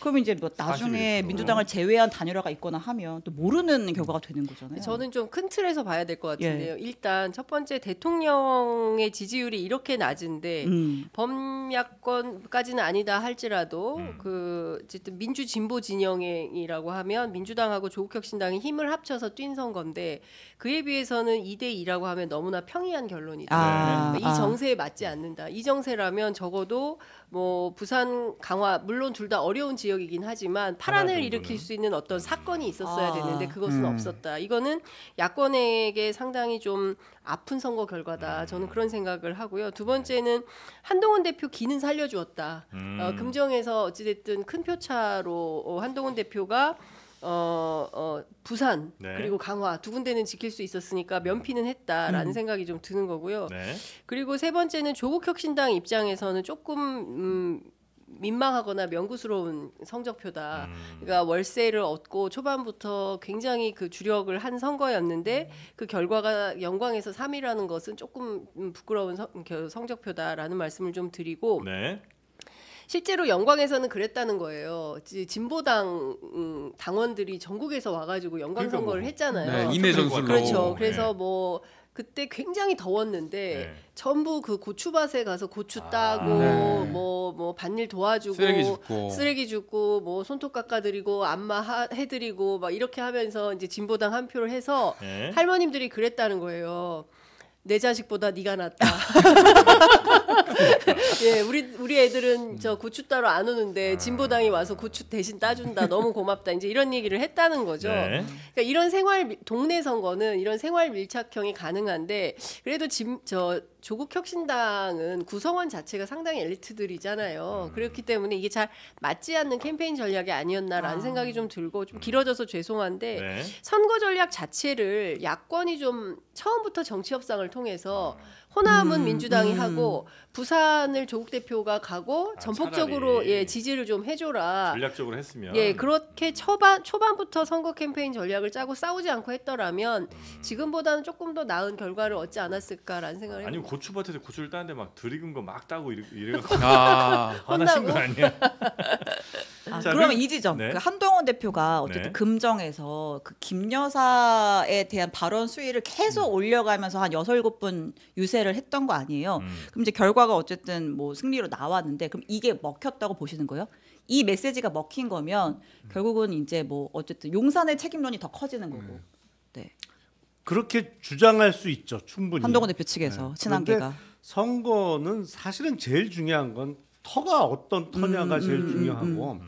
그러면 이제 뭐 나중에 41%. 민주당을 제외한 단일화가 있거나 하면 또 모르는 결과가 되는 거잖아요. 저는 좀 큰 틀에서 봐야 될 것 같은데요. 일단 첫 번째 대통령의 지지율이 이렇게 낮은데 범야권까지는 아니다 할지라도 그 어쨌든 민주 진보 진영이라고 하면 민주당하고 조국혁신당이 힘을 합쳐서 뛴 선거인데 그에 비해서는 2대2라고 하면 너무나 평이한 결론이다. 그러니까 이 정세에 맞지 않는다. 이 정세라면 적어도 뭐 부산 강화 물론 둘 다 어려운 지역이긴 하지만 파란을 일으킬 수 있는 어떤 사건이 있었어야 되는데 그것은 없었다. 이거는 야권에게 상당히 좀 아픈 선거 결과다. 저는 그런 생각을 하고요. 두 번째는 한동훈 대표 기는 살려주었다. 금정에서 어찌됐든 큰 표차로 한동훈 대표가 부산 네. 그리고 강화 두 군데는 지킬 수 있었으니까 면피는 했다라는 생각이 좀 드는 거고요. 네. 그리고 세 번째는 조국혁신당 입장에서는 조금 민망하거나 명구스러운 성적표다. 그러니까 월세를 얻고 초반부터 굉장히 그 주력을 한 선거였는데 그 결과가 영광에서 3위라는 것은 조금 부끄러운 성적표다라는 말씀을 좀 드리고 네. 실제로 영광에서는 그랬다는 거예요. 진보당 당원들이 전국에서 와가지고 영광 그러니까 선거를 뭐. 했잖아요. 네, 임의 전술로. 그렇죠. 네. 그래서 뭐 그때 굉장히 더웠는데 네. 전부 그 고추밭에 가서 고추 따고 네. 뭐 밭일 도와주고 쓰레기 줍고 뭐 손톱 깎아드리고 안마 해드리고 막 이렇게 하면서 이제 진보당 한 표를 해서 네. 할머님들이 그랬다는 거예요. 내 자식보다 네가 낫다. 예, 우리 애들은 저 고추 따러 안 오는데 진보당이 와서 고추 대신 따준다. 너무 고맙다. 이제 이런 얘기를 했다는 거죠. 네. 그러니까 이런 동네 선거는 이런 생활 밀착형이 가능한데 그래도 조국혁신당은 구성원 자체가 상당히 엘리트들이잖아요. 그렇기 때문에 이게 잘 맞지 않는 캠페인 전략이 아니었나라는 생각이 좀 들고 좀 길어져서 죄송한데 네. 선거 전략 자체를 야권이 좀 처음부터 정치 협상을 통해서 호남은 민주당이 하고 부산을 조국 대표가 가고 전폭적으로 차라리. 예, 지지를 좀 해줘라. 전략적으로 했으면 예, 그렇게 초반부터 선거 캠페인 전략을 짜고 싸우지 않고 했더라면 지금보다는 조금 더 나은 결과를 얻지 않았을까라는 생각을 아니면 해봅니다. 고추밭에서 고추를 따는데 막 들익은 거 막 따고 이래갖고 아, 화나신 거 아니야? 자, 그러면 그리고- 이 지점 네. 그 한동훈 대표가 어쨌든 네. 금정에서 그 김 여사에 대한 발언 수위를 계속 올려가면서 한 6-7분 유세를 했던 거 아니에요. 그럼 이제 결과가 어쨌든 뭐 승리로 나왔는데 그럼 이게 먹혔다고 보시는 거예요? 이 메시지가 먹힌 거면 결국은 이제 뭐 어쨌든 용산의 책임론이 더 커지는 거고. 네. 그렇게 주장할 수 있죠. 충분히. 한동훈 대표 측에서 친한계가. 그런데 선거는 사실은 제일 중요한 건 터가 어떤 터냐가 제일 중요하고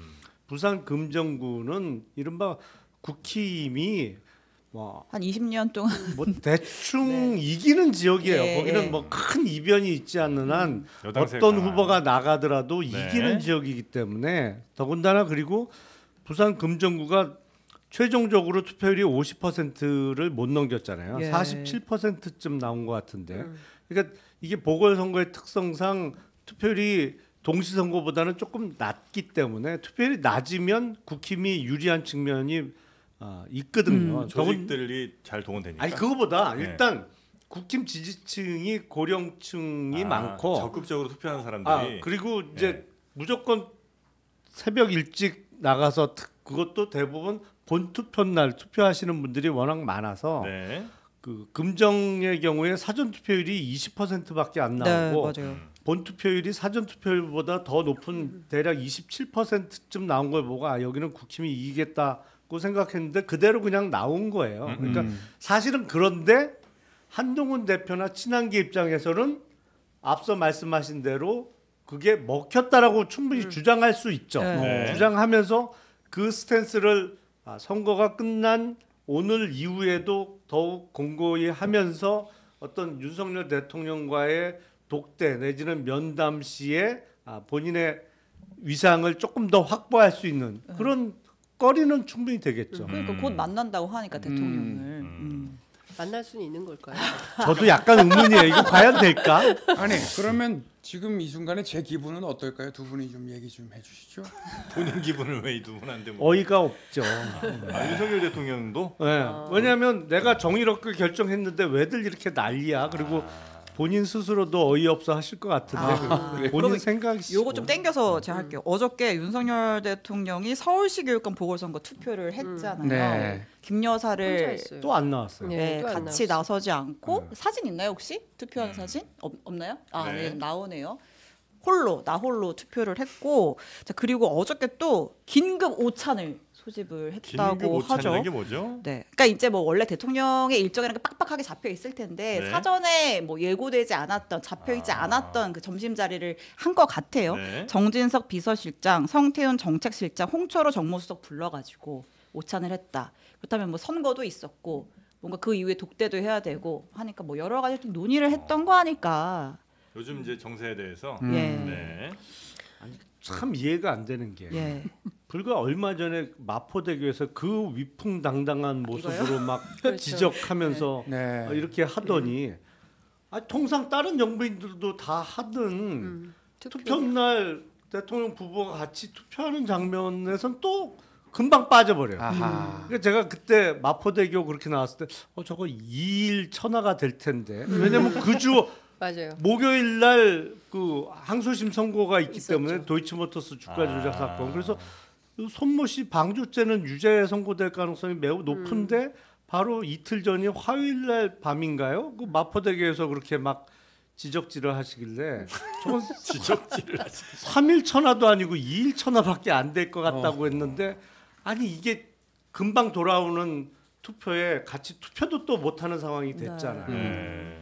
부산 금정구는 이른바 국힘이 한 20년 동안 뭐 대충 이기는 지역이에요. 예, 거기는 예. 뭐 큰 이변이 있지 않는 한 여당세가 어떤 후보가 나가더라도 네. 이기는 지역이기 때문에 더군다나 그리고 부산 금정구가 최종적으로 투표율이 50%를 못 넘겼잖아요. 예. 47%쯤 나온 것 같은데. 그러니까 이게 보궐선거의 특성상 투표율이 동시선거보다는 조금 낮기 때문에 투표율이 낮으면 국힘이 유리한 측면이 있거든요. 조직들이 잘 동원되니까. 아니 그거보다 네. 일단 국힘 지지층이 고령층이 많고 적극적으로 투표하는 사람들이 그리고 이제 무조건 새벽 일찍 나가서 그것도 대부분 본투표 날 투표하시는 분들이 워낙 많아서 네. 그 금정의 경우에 사전 투표율이 20%밖에 안 나오고 네, 맞아요. 본 투표율이 사전 투표율보다 더 높은 대략 27%쯤 나온 걸 보고 여기는 국힘이 이기겠다고 생각했는데 그대로 그냥 나온 거예요. 그러니까 사실은 그런데 한동훈 대표나 친한계 입장에서는 앞서 말씀하신 대로 그게 먹혔다라고 충분히 주장할 수 있죠. 네. 주장하면서 그 스탠스를 선거가 끝난 오늘 이후에도 더욱 공고히 하면서 어떤 윤석열 대통령과의 독대 내지는 면담 시에 본인의 위상을 조금 더 확보할 수 있는 그런 거리는 충분히 되겠죠. 그러니까 곧 만난다고 하니까 대통령을. 만날 수는 있는 걸까요? 저도 약간 의문이에요. 이거 과연 될까? 아니 그러면 지금 이 순간에 제 기분은 어떨까요? 두 분이 좀 얘기 좀 해주시죠. 본인 기분을 왜 이 두 분한테 뭐. 어이가 없죠. 윤석열 대통령도 네. 왜냐하면 내가 정의롭게 결정했는데 왜들 이렇게 난리야. 그리고 본인 스스로도 어이없어 하실 것 같은데 본인 그러면 생각이 요거 좀 땡겨서 제가 할게요. 어저께 윤석열 대통령이 서울시 교육감 보궐선거 투표를 했잖아요. 네. 김 혼자 여사를 했어요. 또 안 나왔어요. 네, 또안 같이 나왔어요. 나서지 않고 사진 있나요 혹시? 투표하는 사진? 없나요? 네. 네, 나오네요. 나 홀로 투표를 했고 자 그리고 어저께 또 긴급 오찬을 소집을 했다고 긴급 하죠. 오찬이라는 게 뭐죠? 네, 그러니까 이제 뭐 원래 대통령의 일정이라는 게 빡빡하게 잡혀 있을 텐데 네. 사전에 뭐 예고되지 않았던 잡혀 있지 않았던 그 점심 자리를 한 것 같아요. 네. 정진석 비서실장, 성태훈 정책실장, 홍철호 정무수석 불러가지고 오찬을 했다. 그렇다면 뭐 선거도 있었고 뭔가 그 이후에 독대도 해야 되고 하니까 뭐 여러 가지 좀 논의를 했던 거 아닐까. 요즘 이제 정세에 대해서 예. 네. 참 이해가 안 되는 게 예. 불과 얼마 전에 마포대교에서 그 위풍당당한 모습으로 막 그렇죠. 지적하면서 네. 이렇게 하더니 통상 다른 영부인들도 다 하던 투표날 대통령 부부가 같이 투표하는 장면에선 또 금방 빠져버려요. 아하. 그러니까 제가 그때 마포대교 그렇게 나왔을 때 저거 2일 천하가 될 텐데 왜냐면 그 주 맞아요. 목요일 날 그 항소심 선고가 있기 있었죠. 때문에 도이치모터스 주가 조작 사건 그래서 손모 씨 방조죄는 유죄 선고될 가능성이 매우 높은데 바로 이틀 전이 화요일 날 밤인가요? 그 마포대교에서 그렇게 막 지적질을 하시길래 저건 지적질을 하시. 3일 천하도 아니고 2일 천하밖에 안 될 것 같다고 했는데 아니 이게 금방 돌아오는 투표에 같이 투표도 또 못하는 상황이 됐잖아요. 네.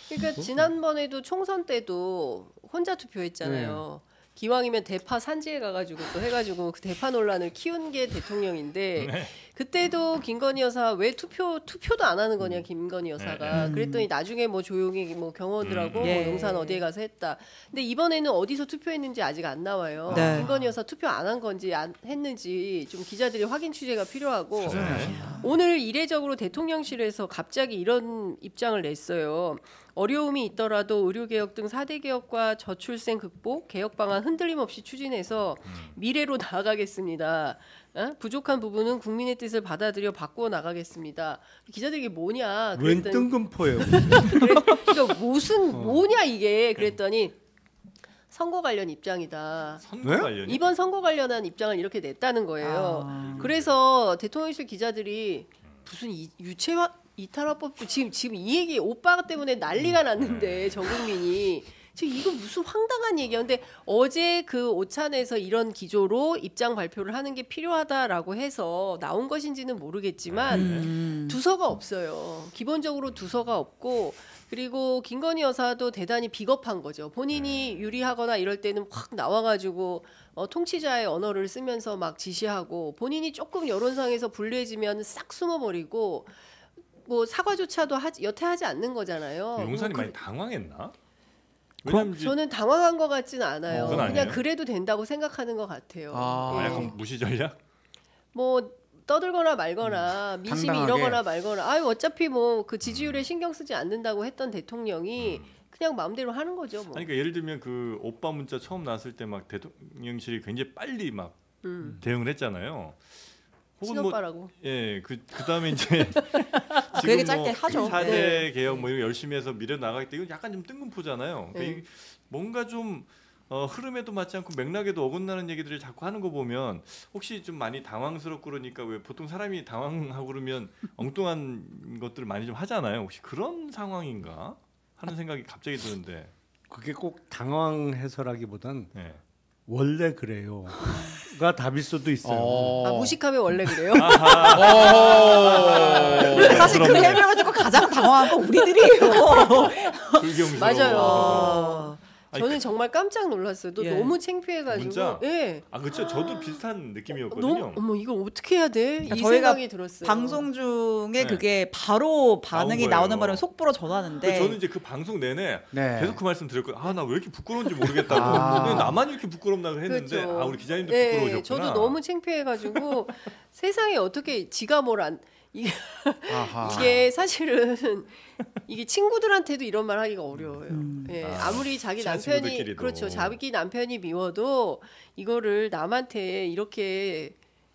그러니까 지난번에도 총선 때도 혼자 투표했잖아요. 기왕이면 대파 산지에 가가지고 또 해가지고 그 대파 논란을 키운 게 대통령인데 그때도 김건희 여사 왜 투표도 안 하는 거냐 김건희 여사가 그랬더니 나중에 뭐 조용히 뭐 경호원들하고 뭐 예. 용산 어디에 가서 했다. 근데 이번에는 어디서 투표했는지 아직 안 나와요. 네. 김건희 여사 투표 안 한 건지 안 했는지 좀 기자들이 확인 취재가 필요하고 네. 오늘 이례적으로 대통령실에서 갑자기 이런 입장을 냈어요. 어려움이 있더라도 의료개혁 등 4대 개혁과 저출생 극복, 개혁 방안 흔들림 없이 추진해서 미래로 나아가겠습니다. 부족한 부분은 국민의 뜻을 받아들여 바꾸어 나가겠습니다. 기자들이 이게 뭐냐 웬 그랬더니 뜬금포예요. 그러니까 무슨 뭐냐 이게 그랬더니 선거 관련 입장이다. 선거 네? 관련이. 이번 선거 관련한 입장을 이렇게 냈다는 거예요. 아. 그래서 대통령실 기자들이 무슨 유체화 이탈화법도 지금 이 얘기 오빠 때문에 난리가 났는데 전 국민이 지금 이거 무슨 황당한 얘기야. 근데 어제 그 오찬에서 이런 기조로 입장 발표를 하는 게 필요하다라고 해서 나온 것인지는 모르겠지만 두서가 없어요. 기본적으로 두서가 없고 그리고 김건희 여사도 대단히 비겁한 거죠. 본인이 유리하거나 이럴 때는 확 나와가지고 통치자의 언어를 쓰면서 막 지시하고 본인이 조금 여론상에서 불리해지면 싹 숨어버리고 뭐 사과조차도 여태 하지 않는 거잖아요. 용산이 뭐 많이 당황했나? 왜냐면 이제 저는 당황한 것 같지는 않아요. 그건 그냥 아니에요? 그래도 된다고 생각하는 것 같아요. 아, 예. 약간 무시 전략? 뭐 떠들거나 말거나 민심이 당당하게. 이러거나 말거나 아유 어차피 뭐 그 지지율에 신경 쓰지 않는다고 했던 대통령이 그냥 마음대로 하는 거죠. 뭐. 아니 그러니까 예를 들면 그 오빠 문자 처음 나왔을 때 막 대통령실이 굉장히 빨리 막 음. 대응을 했잖아요. 혹은 뭐 친오빠라고. 예, 그다음에 이제 그 얘기 짧게 하죠. 4대 네. 개혁 뭐 이런 거 열심히 해서 미래 나가겠다. 이건 약간 좀 뜬금포잖아요. 그러니까 네. 이게 뭔가 좀 흐름에도 맞지 않고 맥락에도 어긋나는 얘기들을 자꾸 하는 거 보면 혹시 좀 많이 당황스럽고 그러니까 왜 보통 사람이 당황하고 그러면 엉뚱한 것들을 많이 좀 하잖아요. 혹시 그런 상황인가 하는 생각이 갑자기 드는데. 그게 꼭 당황해서라기보단 예. 원래 그래요가 답일 수도 있어요. 아 무식하면 원래 그래요. 사실 그 해명을 듣고 가장 당황한 건 우리들이에요. 불경스러워. 맞아요. 아니, 저는 정말 깜짝 놀랐어요. 또 예. 너무 창피해가지고. 문자? 예. 아 그렇죠. 저도 비슷한 너무 느낌이었거든요. 어머 이걸 어떻게 해야 돼? 이 저희가 생각이 들었어요. 방송 중에 네. 그게 바로 반응이 나온 거예요. 나오는 바람에 속보로 전하는데 저는 이제 그 방송 내내 네. 계속 그 말씀 드렸거든요. 아 나 왜 이렇게 부끄러운지 모르겠다고. 아. 그냥 나만 이렇게 부끄럽나 했는데 그렇죠. 아 우리 기자님도 네, 부끄러우셨구나. 저도 너무 창피해가지고 세상에 어떻게 지가 뭘 안 이게 아하. 이게 사실은 이게 친구들한테도 이런 말 하기가 어려워요. 예, 아, 아무리 자기 친한 남편이 친구들끼리도. 그렇죠. 자기 남편이 미워도 이거를 남한테 이렇게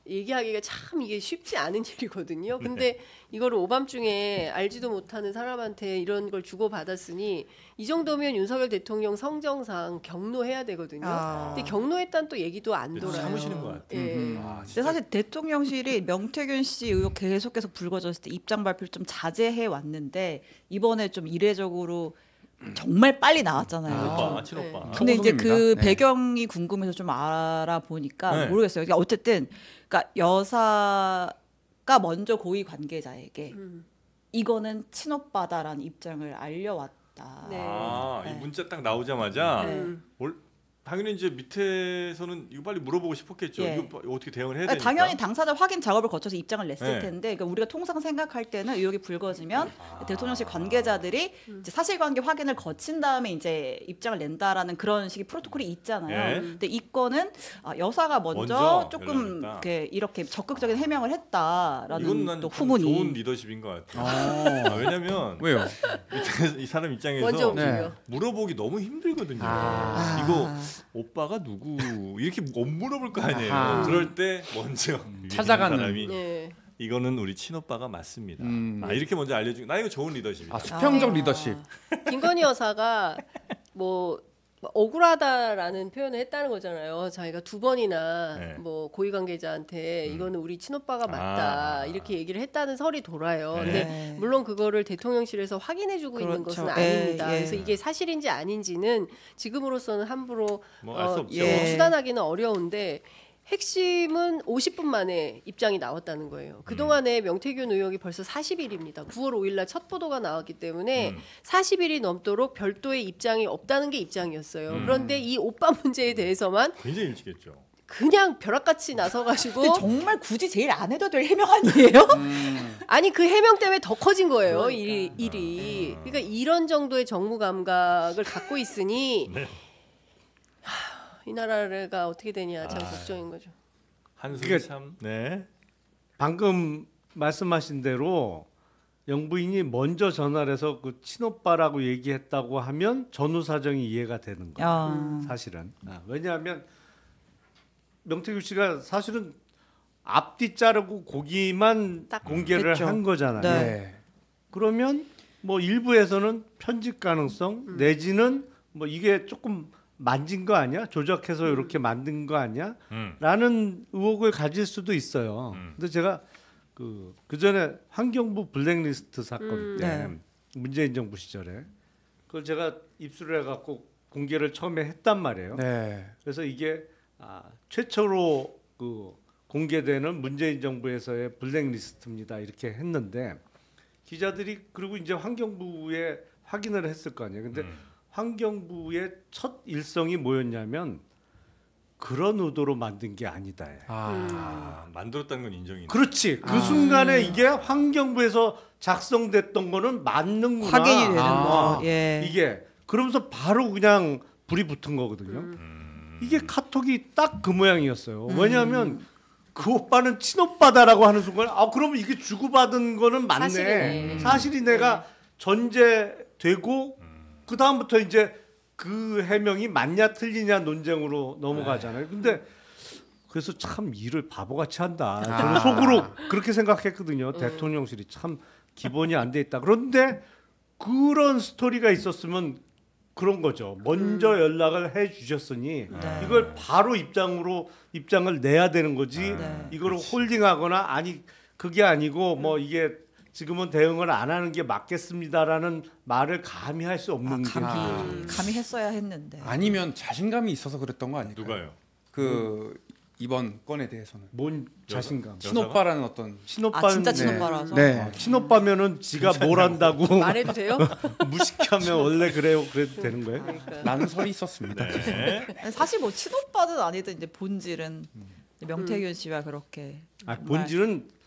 얘기하기가 참 이게 쉽지 않은 일이거든요. 근데 이거를 오밤중에 알지도 못하는 사람한테 이런 걸 주고받았으니 이 정도면 윤석열 대통령 성정상 경로해야 되거든요. 아. 근데 경로했다는 또 얘기도 안 그래도 돌아요. 참으시는 것 같아요. 예. 아, 근데 진짜 사실 대통령실이 명태균 씨 의혹 계속해서 불거졌을 때 입장 발표를 좀 자제해 왔는데 이번에 좀 이례적으로 정말 빨리 나왔잖아요. 친오빠, 친오빠. 네. 근데 이제 그 네. 배경이 궁금해서 좀 알아보니까 네. 모르겠어요. 그러니까 어쨌든 그러니까 여사가 먼저 고위 관계자에게 이거는 친오빠다라는 입장을 알려왔다. 네. 아, 이 네. 문자 딱 나오자마자 네. 음. 당연히 이제 밑에서는 이거 빨리 물어보고 싶었겠죠. 예. 이거 어떻게 대응을 해야 되니까. 당연히 당사자 확인 작업을 거쳐서 입장을 냈을 네. 텐데 그러니까 우리가 통상 생각할 때는 의혹이 불거지면 대통령실 관계자들이 이제 사실관계 확인을 거친 다음에 이제 입장을 낸다라는 그런 식의 프로토콜이 있잖아요. 예. 근데 이 건은 여사가 먼저 먼저 조금 연락했다. 이렇게 적극적인 해명을 했다라는 이건 난 또 참 후문이. 좋은 리더십인 것 같아요. 왜냐면 왜요? 이 사람 입장에서 먼저 네. 움직여. 물어보기 너무 힘들거든요. 아. 이거 오빠가 누구 이렇게 못 물어볼 거 아니에요. 아하. 그럴 때 먼저 위에 찾아가는. 있는 사람이 네. 이거는 우리 친오빠가 맞습니다. 음. 이렇게 먼저 알려주고 나 이거 좋은 리더십이다. 아, 수평적 리더십. 김건희 여사가 뭐 억울하다라는 표현을 했다는 거잖아요. 자기가 2번이나 네. 뭐 고위 관계자한테 이거는 우리 친오빠가 맞다 아. 이렇게 얘기를 했다는 설이 돌아요. 네. 근데 물론 그거를 대통령실에서 확인해주고 있는 그렇죠. 것은 예, 아닙니다. 예. 그래서 이게 사실인지 아닌지는 지금으로서는 함부로 뭐 알 수 없죠. 예. 추단하기는 어려운데 핵심은 50분 만에 입장이 나왔다는 거예요. 그동안에 명태균 의혹이 벌써 40일입니다. 9월 5일 날 첫 보도가 나왔기 때문에 40일이 넘도록 별도의 입장이 없다는 게 입장이었어요. 그런데 이 오빠 문제에 대해서만 굉장히 일찍 했죠. 그냥 벼락같이 나서가지고 근데 정말 굳이 제일 안 해도 될 해명 아니에요? 아니 그 해명 때문에 더 커진 거예요. 그러니까. 일이. 그러니까 이런 정도의 정무 감각을 갖고 있으니 네. 이 나라가 어떻게 되냐 참 걱정인 거죠. 한숨이 그게- 참. 네. 방금 말씀하신 대로 영부인이 먼저 전화를 해서 그 친오빠라고 얘기했다고 하면 전후 사정이 이해가 되는 거예요. 사실은. 왜냐하면 명태균 씨가 사실은 앞뒤 자르고 고기만 딱 공개를 했죠. 한 거잖아요. 네. 그러면 뭐 일부에서는 편집 가능성 내지는 뭐 이게 조금 만진 거 아니야? 조작해서 이렇게 만든 거 아니야? 라는 의혹을 가질 수도 있어요. 근데 제가 그 전에 환경부 블랙리스트 사건 때 네. 문재인 정부 시절에 그걸 제가 입수를 해갖고 공개를 처음에 했단 말이에요. 네. 그래서 이게 최초로 그 공개되는 문재인 정부에서의 블랙리스트입니다. 이렇게 했는데 기자들이 그리고 이제 환경부에 확인을 했을 거 아니에요. 근데 환경부의 첫 일성이 뭐였냐면 그런 의도로 만든 게 아니다. 만들었다는 건 인정이네. 그렇지. 그 순간에 이게 환경부에서 작성됐던 거는 맞는구나. 확인이 되는 아, 거죠. 예. 이게 그러면서 바로 그냥 불이 붙은 거거든요. 이게 카톡이 딱 그 모양이었어요. 왜냐하면 그 오빠는 친오빠다라고 하는 순간 그러면 이게 주고받은 거는 맞네. 사실이네. 사실이 내가 전제되고 그 다음부터 이제 그 해명이 맞냐 틀리냐 논쟁으로 넘어가잖아요. 근데 그래서 참 일을 바보같이 한다. 저는 속으로 그렇게 생각했거든요. 대통령실이 참 기본이 안 돼 있다. 그런데 그런 스토리가 있었으면 그런 거죠. 먼저 연락을 해 주셨으니 이걸 바로 입장을 내야 되는 거지. 이걸 홀딩하거나 아니 그게 아니고 뭐 이게 지금은 대응을 안 하는 게 맞겠습니다라는 말을 감히 할 수 없는 게 감히 했어야 했는데. 아니면 자신감이 있어서 그랬던 거 아닐까요? 누가요? 그 이번 건에 대해서는 뭔 자신감. 친오빠라는 어떤 친오빠 진짜 친오빠라서. 네. 친오빠면은 지가 뭘 한다고 말해도 돼요? 무식하면 원래 그래요. 그래도 되는 거예요? 그러니까. 라는 설이 있었습니다. 네. 사실 뭐 친오빠든 아니든 이제 본질은 명태균 씨와 그렇게 정말- 본질은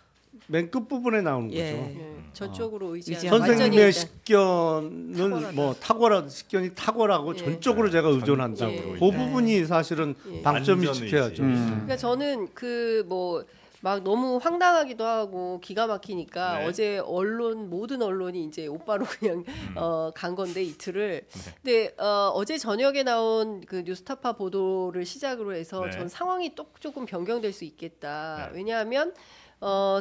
맨 끝 부분에 나오는 거죠. 예. 예, 저쪽으로 의지하는 의지하는 선생님의 완전히 식견은 탁월하다. 뭐 식견이 탁월하고 예. 전적으로 제가 의존한다고. 예. 그 부분이 사실은 예. 방점이 완전 지켜야죠. 의지. 그러니까 저는 그 뭐 막 너무 황당하기도 하고 기가 막히니까 네. 어제 모든 언론이 이제 오빠로 그냥 간 건데 이틀을. 근데 어제 저녁에 나온 그 뉴스타파 보도를 시작으로 해서 네. 전 상황이 또 조금 변경될 수 있겠다. 네. 왜냐하면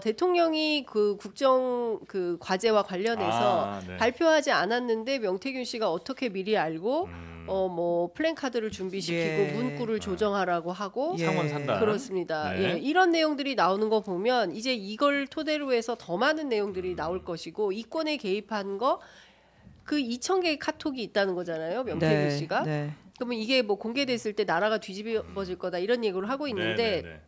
대통령이 그 국정 그 과제와 관련해서 네. 발표하지 않았는데 명태균 씨가 어떻게 미리 알고 뭐 플랜카드를 준비시키고 예. 문구를 조정하라고 하고 예. 상원 산다. 그렇습니다. 네. 예, 이런 내용들이 나오는 거 보면 이제 이걸 토대로 해서 더 많은 내용들이 나올 것이고 이권에 개입한 거 그 2,000개의 카톡이 있다는 거잖아요. 명태균 씨가. 네. 그러면 이게 뭐 공개됐을 때 나라가 뒤집어질 거다 이런 얘기를 하고 있는데 네.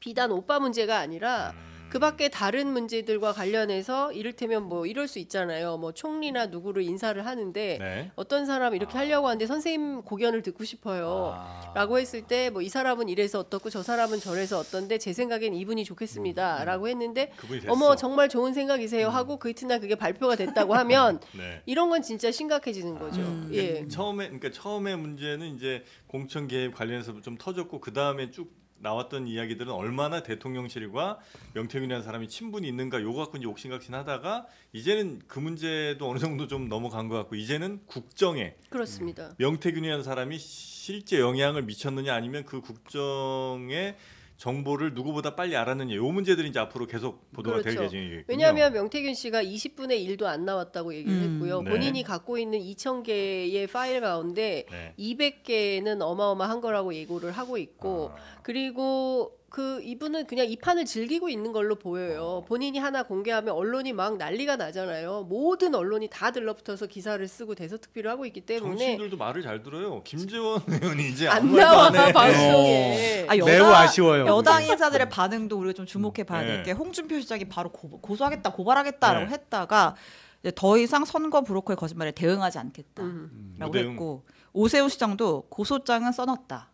비단 오빠 문제가 아니라 그밖에 다른 문제들과 관련해서 이를테면 뭐 이럴 수 있잖아요. 뭐 총리나 누구를 인사를 하는데 네. 어떤 사람 이렇게 하려고 하는데 선생님 고견을 듣고 싶어요. 라고 했을 때 뭐 이 사람은 이래서 어떻고 저 사람은 저래서 어떤데 제 생각엔 이분이 좋겠습니다. 라고 했는데 그분이 됐어. 어머 정말 좋은 생각이세요 하고 그 이튿날 그게 발표가 됐다고 하면 네. 이런 건 진짜 심각해지는 거죠. 예. 처음에 문제는 이제 공천 개입 관련해서 좀 터졌고 그 다음에 쭉 나왔던 이야기들은 얼마나 대통령실과 명태균이라는 사람이 친분이 있는가 요거 갖고 이제 옥신각신하다가 이제는 그 문제도 어느 정도 좀 넘어간 것 같고 이제는 국정에 그렇습니다. 명태균이라는 사람이 실제 영향을 미쳤느냐 아니면 그 국정에 정보를 누구보다 빨리 알았느냐 이 문제들이 이제 앞으로 계속 보도가 될 그렇죠. 예정이겠군요. 왜냐하면 명태균 씨가 20분의 1도 안 나왔다고 얘기를 했고요. 네. 본인이 갖고 있는 2,000개의 파일 가운데 네. 200개는 어마어마한 거라고 예고를 하고 있고 그리고 그 이분은 그냥 이 판을 즐기고 있는 걸로 보여요. 본인이 하나 공개하면 언론이 막 난리가 나잖아요. 모든 언론이 다 들러붙어서 기사를 쓰고 대서특필을 하고 있기 때문에 정치인들도 말을 잘 들어요. 김재원 의원이 이제 안 아무 말도 나와 안 해. 방송에. 매우 아쉬워요. 여당 인사들의 반응도 우리가 좀 주목해 봐야 네. 될 게 홍준표 시장이 바로 고소하겠다, 고발하겠다라고 네. 했다가 이제 더 이상 선거 브로커의 거짓말에 대응하지 않겠다라고 무대응. 했고 오세훈 시장도 고소장은 써놨다.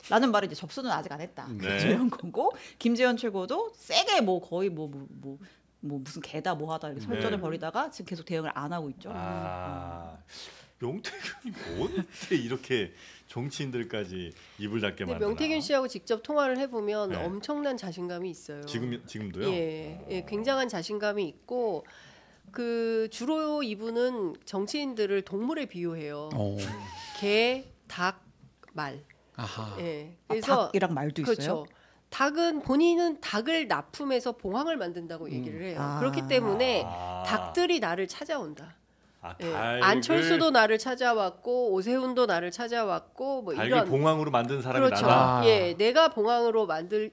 라는 말을 이제 접수는 아직 안 했다. 네. 이런 거고 김재현 최고도 세게 뭐 거의 뭐 무슨 개다 뭐하다 이렇게 설전을 네. 벌이다가 지금 계속 대응을 안 하고 있죠. 명태균이 뭔데 이렇게 정치인들까지 입을 닫게 근데 만드나? 명태균 씨하고 직접 통화를 해보면 네. 엄청난 자신감이 있어요. 지금도요? 예, 굉장한 자신감이 있고 그 주로 이분은 정치인들을 동물에 비유해요. 개, 닭, 말. 아하. 예. 그래서 닭이랑 말도 있어요. 그렇죠. 닭은 본인은 닭을 납품해서 봉황을 만든다고 얘기를 해요. 그렇기 때문에 닭들이 나를 찾아온다. 예. 안철수도 나를 찾아왔고 오세훈도 나를 찾아왔고 뭐 닭을 이런 봉황으로 만든 사람이 그렇죠. 나다. 예, 내가 봉황으로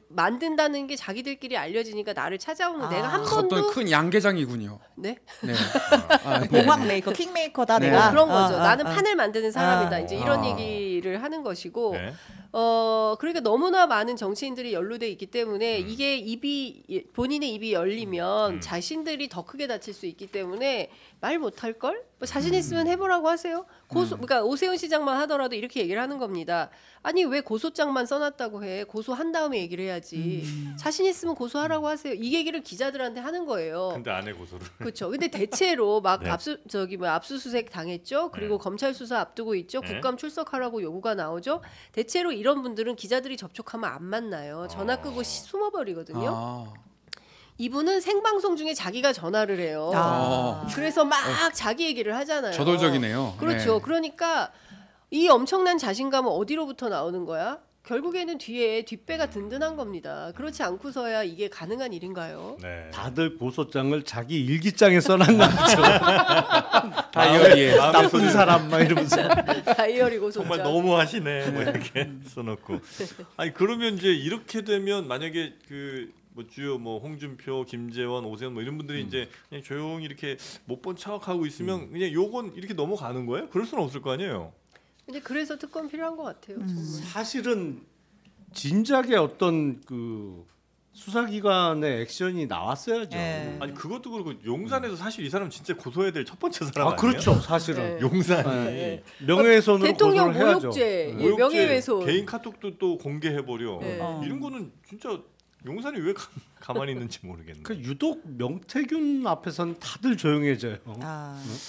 만든다는 게 자기들끼리 알려지니까 나를 찾아오는 내가 한 번도 어떤 큰 양계장이군요. 네 네. 봉황 메이커, 킹 메이커다 네. 내가 그런 거죠. 나는 판을 만드는 사람이다. 이제 이런 아. 얘기를 하는 것이고 네. 그러니까 너무나 많은 정치인들이 연루돼 있기 때문에 이게 본인의 입이 열리면 자신들이 더 크게 다칠 수 있기 때문에 말 못할 걸? 뭐 자신 있으면 해보라고 하세요. 그러니까 오세훈 시장만 하더라도 이렇게 얘기를 하는 겁니다. 아니 왜 고소장만 써놨다고 해? 고소한 다음에 얘기를 해야지. 자신 있으면 고소하라고 하세요. 이 얘기를 기자들한테 하는 거예요. 근데 안 해 고소를. 그렇죠. 근데 대체로 막 네. 압수수색 당했죠. 그리고 네. 검찰 수사 앞두고 있죠. 네. 국감 출석하라고 요구가 나오죠. 대체로 이런 분들은 기자들이 접촉하면 안 만나요. 전화 끄고 숨어버리거든요. 아. 이분은 생방송 중에 자기가 전화를 해요. 그래서 막 자기 얘기를 하잖아요. 저돌적이네요. 그렇죠. 네. 그러니까 이 엄청난 자신감은 어디로부터 나오는 거야? 결국에는 뒤에 뒷배가 든든한 겁니다. 그렇지 않고서야 이게 가능한 일인가요? 네. 다들 고소장을 자기 일기장에 써놨나 보죠. 다이어리에 나쁜 사람 막 이러면서. 다이어리 고소장. 정말 너무하시네. 뭐 이렇게 써놓고. 아니 그러면 이제 이렇게 되면 만약에 그 뭐 주요 뭐 홍준표, 김재원, 오세훈 뭐 이런 분들이 이제 그냥 조용히 이렇게 못 본 척하고 있으면 그냥 요건 이렇게 넘어가는 거예요? 그럴 수는 없을 거 아니에요. 근데 그래서 특검 필요한 것 같아요. 정말. 사실은 진작에 어떤 그 수사기관의 액션이 나왔어야죠. 네. 아니 그것도 그렇고 용산에서 사실 이 사람 진짜 고소해야 될 첫 번째 사람 아니에요? 그렇죠. 사실은 네. 용산이 네. 명예훼손으로 대통령 고소를 해야죠. 모욕죄, 네. 예, 명예훼손. 개인 카톡도 또 공개해버려. 네. 이런 거는 진짜 용산이 왜 가만히 있는지 모르겠네. 그 유독 명태균 앞에서는 다들 조용해져요.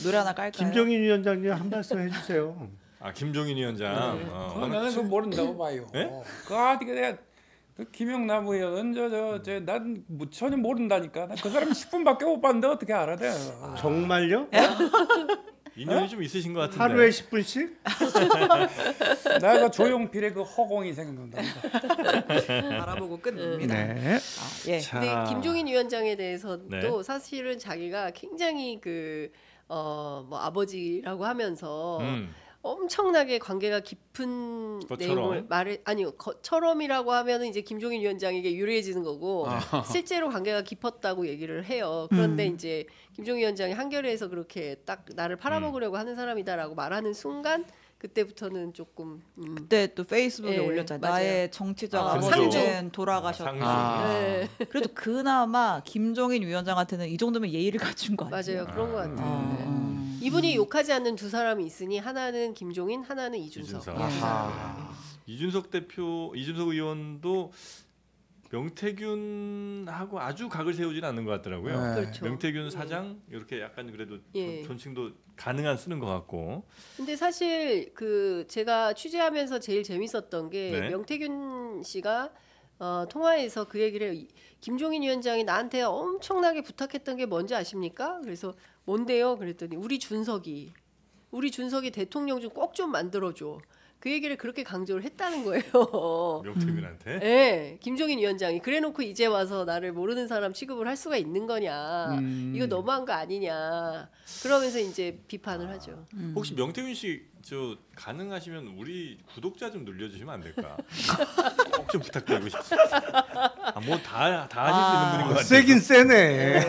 노래 하나 깔까요? 김정인 위원장님 한 말씀 해주세요. 아 김종인 위원장. 나는 그거 모른다고 봐요. 네? 그 아직 내가 그 김영남 의원 난 전혀 모른다니까. 나 그 사람 10분밖에 못 봤는데 어떻게 알아? 내가. 정말요? 인연이 좀 있으신 것 같은데. 하루에 10분씩? 내가 조용필의 그 허공이 생각난다. 알아보고 끝냅니다. 네. 예. 자, 근데 김종인 위원장에 대해서도 네. 사실은 자기가 굉장히 뭐 아버지라고 하면서 엄청나게 관계가 깊은 것처럼? 내용을 처럼이라고 하면은 이제 김종인 위원장에게 유리해지는 거고 실제로 관계가 깊었다고 얘기를 해요. 그런데 이제 김종인 위원장이 한겨레에서 그렇게 딱 나를 팔아먹으려고 하는 사람이다라고 말하는 순간 그때부터는 조금 그때 또 페이스북에 예, 올렸잖아요. 맞아요. 나의 정치적 아, 아버지는 상주. 돌아가셨다. 상주. 네. 그래도 그나마 김종인 위원장한테는 이 정도면 예의를 갖춘 거 아니에요? 맞아요. 그런 것 같아요. 아. 네. 이분이 욕하지 않는 두 사람이 있으니 하나는 김종인, 하나는 이준석. 이준석. 아하. 이준석 의원도 명태균하고 아주 각을 세우지는 않는 것 같더라고요. 네. 그렇죠. 명태균 사장 이렇게 약간 그래도 예. 존칭도 가능한 쓰는 것 같고. 근데 사실 그 제가 취재하면서 제일 재밌었던 게 네. 명태균 씨가 통화에서 그 얘기를 해요. 김종인 위원장이 나한테 엄청나게 부탁했던 게 뭔지 아십니까? 그래서 뭔데요? 그랬더니 우리 준석이 대통령 좀 꼭 좀 만들어줘. 그 얘기를 그렇게 강조를 했다는 거예요. 명태균한테. 네, 김종인 위원장이 그래놓고 이제 와서 나를 모르는 사람 취급을 할 수가 있는 거냐? 이거 너무한 거 아니냐? 그러면서 이제 비판을 하죠. 혹시 명태균 씨 저 가능하시면 우리 구독자 좀 늘려주시면 안 될까? 꼭 좀 부탁드리고 싶습니다. 뭐다 하실 수 있는 분인 것 같아요. 세긴 세네.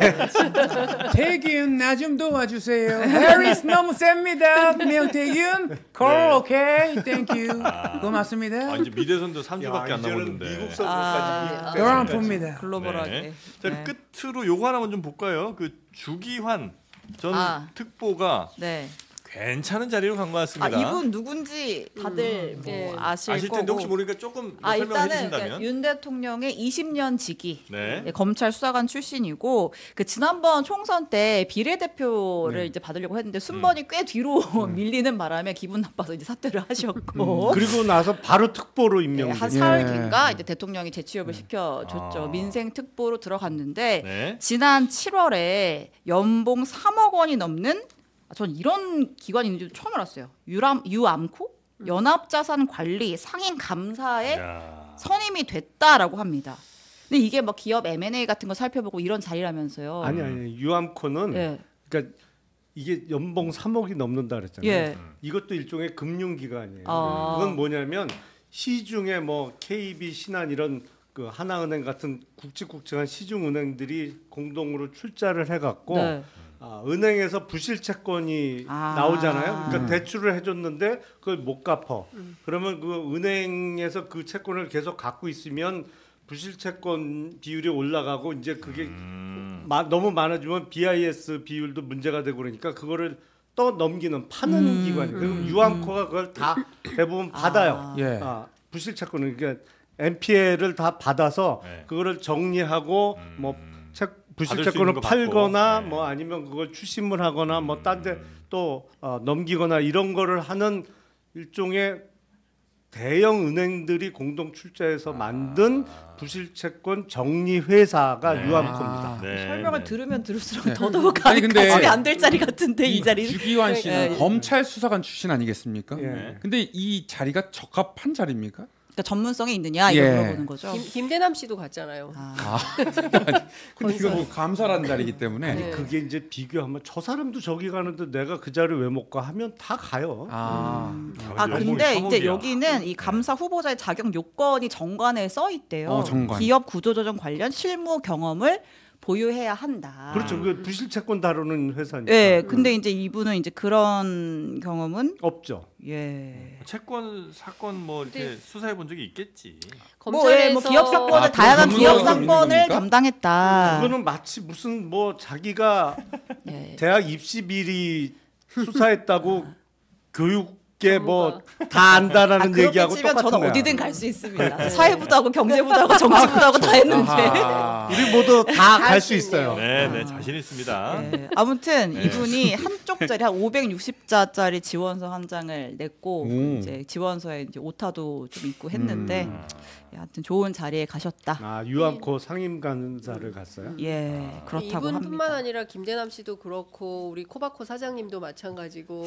태균 나 좀 도와주세요. 해리스 너무 셉니다. 명태균 콜 오케이 땡큐 고맙습니다. 이제 미대선도 3주밖에 안 남았는데. 미국 아, 선거까지. 요런 봅니다. 글로벌하게. 네. 자, 네. 끝으로 요거 하나만 좀 볼까요? 그 주기환 전 아. 특보가 네. 괜찮은 자리로 간 것 같습니다. 이분 누군지 다들 뭐 네. 아실 아실 거고. 텐데 혹시 모르니까 조금 설명해 일단은 주신다면. 그러니까 윤 대통령의 20년 지기 네. 검찰 수사관 출신이고 그 지난번 총선 때 비례대표를 이제 받으려고 했는데 순번이 꽤 뒤로 밀리는 바람에 기분 나빠서 이제 사퇴를 하셨고 그리고 나서 바로 특보로 네, 임명됐어요. 한 사흘 뒤인가 이제 대통령이 재취업을 시켜줬죠. 아. 민생 특보로 들어갔는데 네. 지난 7월에 연봉 3억 원이 넘는 전 이런 기관이 있는지 처음 알았어요. 유암코 연합자산관리 상임 감사에 야. 선임이 됐다라고 합니다. 근데 이게 뭐 기업 M&A 같은 거 살펴보고 이런 자리라면서요. 아니 유암코는 예. 그러니까 이게 연봉 3억이 넘는다 그랬잖아요. 예. 이것도 일종의 금융기관이에요. 아. 그건 뭐냐면 시중에 뭐 KB, 신한 이런 그 하나은행 같은 굵직굵직한 시중은행들이 공동으로 출자를 해갖고 네. 은행에서 부실 채권이 아. 나오잖아요. 그러니까 대출을 해줬는데 그걸 못 갚아. 그러면 그 은행에서 그 채권을 계속 갖고 있으면 부실 채권 비율이 올라가고 이제 그게 너무 많아지면 BIS 비율도 문제가 되고 그러니까 그거를 또 넘기는 파는 기관이에요. 그럼 유암코가 그걸 다 대부분 받아요. 예. 부실 채권을 그러니까 NPL을 다 받아서 네. 그거를 정리하고 뭐 부실 받을 수 채권을 있는 거 팔거나 받고. 네. 뭐 아니면 그걸 추심을 하거나 뭐 딴 데 또 넘기거나 이런 거를 하는 일종의 대형 은행들이 공동 출자해서 만든 부실 채권 정리 회사가 네. 유암코입니다. 네. 설명을 네. 들으면 들을수록 네. 더더욱 아니, 근데 가슴이 안 될 자리 같은데 이 자리. 주기환 씨는 네. 검찰 수사관 출신 아니겠습니까? 예. 근데 이 자리가 적합한 자리입니까? 그러니까 전문성이 있느냐 이걸 예. 물어보는 거죠. 김대남 씨도 갔잖아요. 근데 이거 뭐 감사라는 자리이기 때문에. 네. 그게 이제 비교하면 저 사람도 저기 가는데 내가 그 자리 왜 못 가 하면 다 가요. 연봉이 근데 이제 3억이야. 여기는 이 감사 후보자의 자격 요건이 정관에 써 있대요. 정관. 기업 구조조정 관련 실무 경험을 보유해야 한다. 그렇죠. 그 부실 채권 다루는 회사니까. 예, 근데 이제 이분은 이제 그런 경험은 없죠. 예. 채권 사건 뭐 이렇게 수사해 본 적이 있겠지. 뭐 기업 사건을 다양한 그런 기업 전문가가 있는 사건을 겁니까? 담당했다. 그거는 마치 무슨 뭐 자기가 예. 대학 입시 비리 수사했다고 교육계 뭐 다 안다라는 그렇게 얘기하고 치면 똑같은 저는 거야. 어디든 갈 수 있습니다. 사회부도 하고 경제부도 하고 정치부도 하고 다 했는데. 아하. 우리 모두 다 갈 수 수 있네요. 있어요. 네, 네, 자신 있습니다. 네. 아무튼 네. 이분이 한쪽짜리 한 560자짜리 지원서 한 장을 냈고 이제 지원서에 이제 오타도 좀 있고 했는데 하여튼 좋은 자리에 가셨다. 유암코 상임 간사를 갔어요. 예, 그렇다고 이분뿐만 합니다. 아니라 김대남 씨도 그렇고 우리 코바코 사장님도 마찬가지고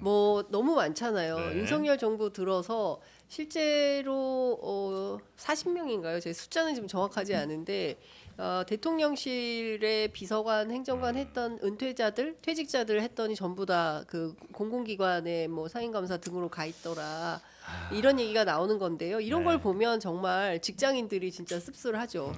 뭐 너무 많잖아요. 네. 윤석열 정부 들어서 실제로 40명인가요? 제 숫자는 지금 정확하지 않은데 대통령실에 비서관, 행정관 했던 은퇴자들, 퇴직자들 했더니 전부 다 그 공공기관에 뭐 상임감사 등으로 가 있더라. 이런 얘기가 나오는 건데요. 이런 네. 걸 보면 정말 직장인들이 진짜 씁쓸하죠.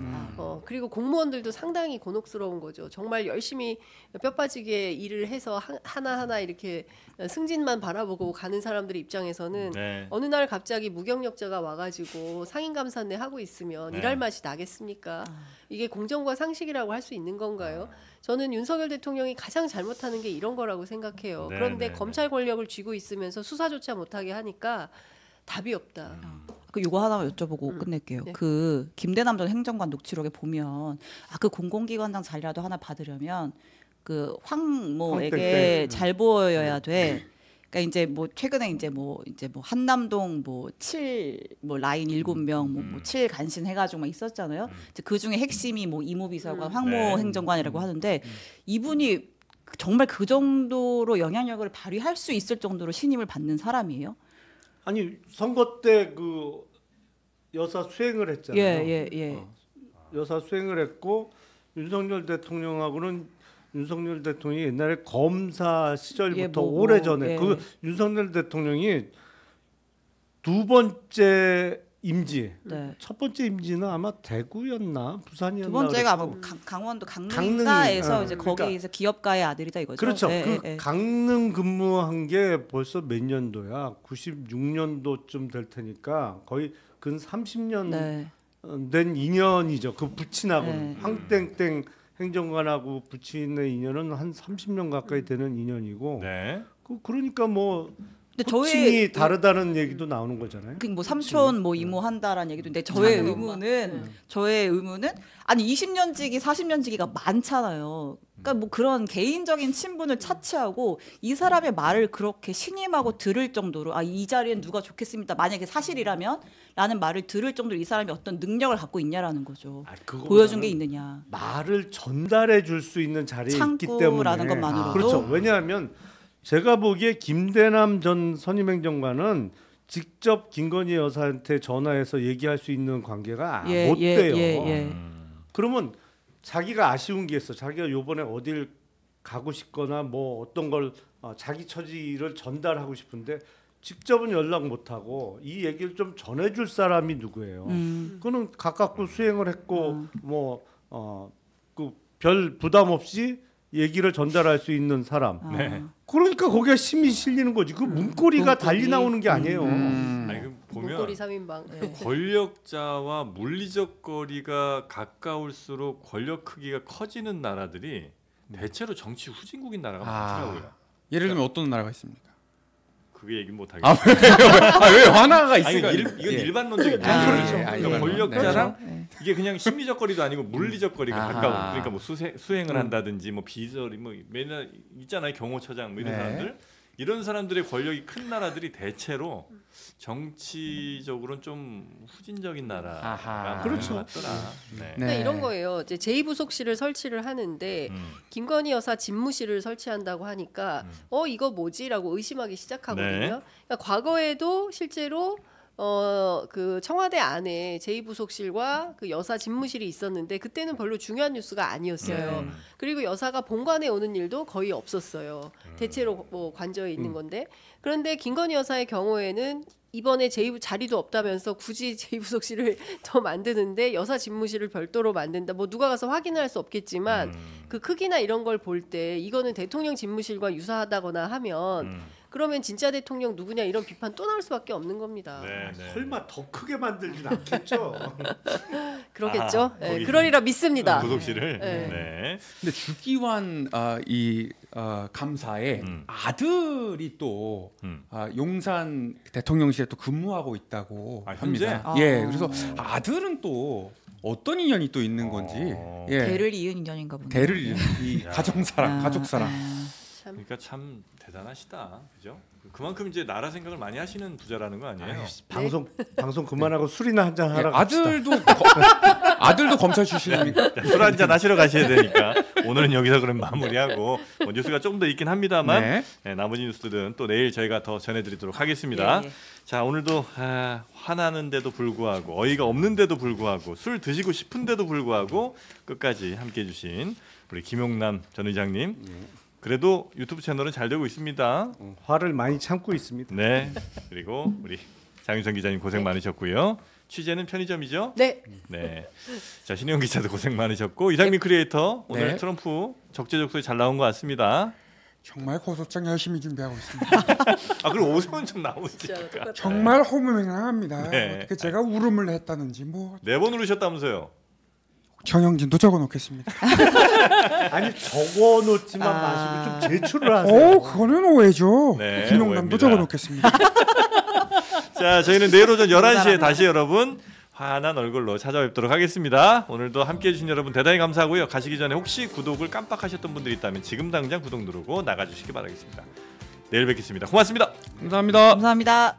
그리고 공무원들도 상당히 곤혹스러운 거죠. 정말 열심히 뼈 빠지게 일을 해서 하나하나 이렇게 승진만 바라보고 가는 사람들 입장에서는 네. 어느 날 갑자기 무경력자가 와가지고 상임감사네 하고 있으면 네. 일할 맛이 나겠습니까? 이게 공정과 상식이라고 할 수 있는 건가요? 저는 윤석열 대통령이 가장 잘못하는 게 이런 거라고 생각해요. 네, 그런데 네, 검찰 권력을 쥐고 있으면서 수사조차 못하게 하니까 답이 없다. 그 요거 하나만 여쭤보고 끝낼게요. 네. 그 김대남 전 행정관 녹취록에 보면 그 공공기관장 자리라도 하나 받으려면 그 황모에게 황땡땡. 잘 보여야 돼. 그러니까 이제 뭐 최근에 이제 뭐 한남동 뭐 라인 7명 뭐 7 간신 해가지고 막 있었잖아요. 이제 그 중에 핵심이 뭐 이모비서관 황모 네. 행정관이라고 하는데 이분이 정말 그 정도로 영향력을 발휘할 수 있을 정도로 신임을 받는 사람이에요? 아니 선거 때 그 여사 수행을 했잖아요. 예. 여사 수행을 했고 윤석열 대통령하고는 윤석열 대통령이 옛날에 검사 시절부터 예, 뭐, 오래전에 예. 그 윤석열 대통령이 두 번째 임지, 네. 첫 번째 임지는 아마 대구였나 부산이었나. 두 번째가 그랬고. 아마 강원도 강릉이, 강릉가에서 이제 그러니까. 거기에서 기업가의 아들이다 이거죠. 그렇죠. 예, 그 예. 강릉 근무한 게 벌써 몇 년도야? 96년도쯤 될 테니까 거의 근 30년 네. 된 인연이죠. 그 부친하고 네. 황땡땡 행정관하고 부친의 인연은 한 30년 가까이 되는 인연이고. 네. 그러니까 뭐 근데 호칭이 다르다는 얘기도 나오는 거잖아요. 뭐 삼촌 뭐 이모 한다라는 얘기도 있는데 저의 의문은 아니 20년지기 40년지기가 많잖아요. 그러니까 뭐 그런 개인적인 친분을 차치하고 이 사람의 말을 그렇게 신임하고 들을 정도로 이 자리엔 누가 좋겠습니다. 만약에 사실이라면 라는 말을 들을 정도로 이 사람이 어떤 능력을 갖고 있냐라는 거죠. 그거보다는 보여준 게 있느냐. 말을 전달해 줄 수 있는 자리에 있기 때문에. 창구라는 것만으로도. 그렇죠. 왜냐하면 제가 보기에 김대남 전 선임행정관은 직접 김건희 여사한테 전화해서 얘기할 수 있는 관계가 못 돼요. 그러면 자기가 아쉬운 게 있어. 자기가 요번에 어딜 가고 싶거나 뭐 어떤 걸 자기 처지를 전달하고 싶은데 직접은 연락 못 하고 이 얘기를 좀 전해줄 사람이 누구예요? 그거는 가깝고 수행을 했고 그 별 부담 없이 얘기를 전달할 수 있는 사람. 네. 그러니까 거기에 힘이 실리는 거지. 그 문고리가 달리 나오는 게 아니에요. 아니 그 보면 목걸이 3인방. 네. 권력자와 물리적 거리가 가까울수록 권력 크기가 커지는 나라들이 대체로 정치 후진국인 나라가 많더라고요. 예를 들면 어떤 나라가 있습니까? 그게 얘기 못 하겠어요. 왜 하나가 아니 있을까? 이건 일반론적인 아, 얘기죠. 예, 그러니까 예, 권력자랑 네. 이게 그냥 심리적 거리도 아니고 물리적 거리가 아하. 가까운. 그러니까 뭐 수행을 한다든지 뭐 비서리 뭐 맨날 있잖아요. 경호처장 뭐 이런 네. 사람들. 이런 사람들의 권력이 큰 나라들이 대체로 정치적으로는 좀 후진적인 나라가 아하. 많은 그렇죠. 것 같더라. 네. 그러니까 이런 거예요. 이제 제2부속실을 설치를 하는데 김건희 여사 집무실을 설치한다고 하니까 이거 뭐지라고 의심하기 시작하거든요. 네. 그러니까 과거에도 실제로 그 청와대 안에 제2부속실과 그 여사 집무실이 있었는데 그때는 별로 중요한 뉴스가 아니었어요. 그리고 여사가 본관에 오는 일도 거의 없었어요. 대체로 뭐 관저에 있는 건데 그런데 김건희 여사의 경우에는 이번에 자리도 없다면서 굳이 제2부속실을 더 만드는데 여사 집무실을 별도로 만든다. 뭐 누가 가서 확인할 수 없겠지만 그 크기나 이런 걸 볼 때 이거는 대통령 집무실과 유사하다거나 하면 그러면 진짜 대통령 누구냐 이런 비판 또 나올 수밖에 없는 겁니다. 네, 네. 설마 더 크게 만들진 않겠죠. 그러겠죠. 아, 네, 거기 그러리라 믿습니다. 부속실을. 네. 네. 근데 주기환 감사의 아들이 또 용산 대통령실에 또 근무하고 있다고 현재? 합니다. 예, 그래서 아들은 또 어떤 인연이 또 있는 건지 예. 대를 이은 인연인가 보네요. 대를 이은 이 가정사랑, 가족사랑. 그러니까 참 대단하시다, 그죠? 그만큼 이제 나라 생각을 많이 하시는 부자라는 거 아니에요? 방송 그만하고 술이나 한잔 하라. 아들도 검찰 출신입니까? 술 한잔 하시러 가셔야 되니까 오늘은 여기서 그럼 마무리하고 뭐 뉴스가 조금 더 있긴 합니다만 네. 나머지 뉴스들은 또 내일 저희가 더 전해드리도록 하겠습니다. 예. 자 오늘도 화나는데도 불구하고 어이가 없는데도 불구하고 술 드시고 싶은데도 불구하고 끝까지 함께해 주신 우리 김용남 전 의장님. 그래도 유튜브 채널은 잘 되고 있습니다. 화를 많이 참고 있습니다. 네. 그리고 우리 장윤선 기자님 고생 많으셨고요. 취재는 편의점이죠? 네. 네. 자, 신혜영 기자도 고생 많으셨고 이상민 크리에이터 오늘 네. 트럼프 적재적소에 잘 나온 것 같습니다. 정말 고소장 열심히 준비하고 있습니다. 아 그럼 오세훈 좀 나오지. 진짜 똑같아. 정말 호무맹랑합니다. 네. 어떻게 제가 울음을 했다는지 뭐 4번 누르셨다면서요? 정영진도 적어놓겠습니다. 아니 적어놓지만 마시고 좀 제출을 하세요. 오, 그거는 오해죠. 네, 김용남도 오해입니다. 적어놓겠습니다. 자, 저희는 내일 오전 11시에 다시 여러분 환한 얼굴로 찾아뵙도록 하겠습니다. 오늘도 함께해 주신 여러분 대단히 감사하고요. 가시기 전에 혹시 구독을 깜빡하셨던 분들이 있다면 지금 당장 구독 누르고 나가주시기 바라겠습니다. 내일 뵙겠습니다. 고맙습니다. 감사합니다. 감사합니다.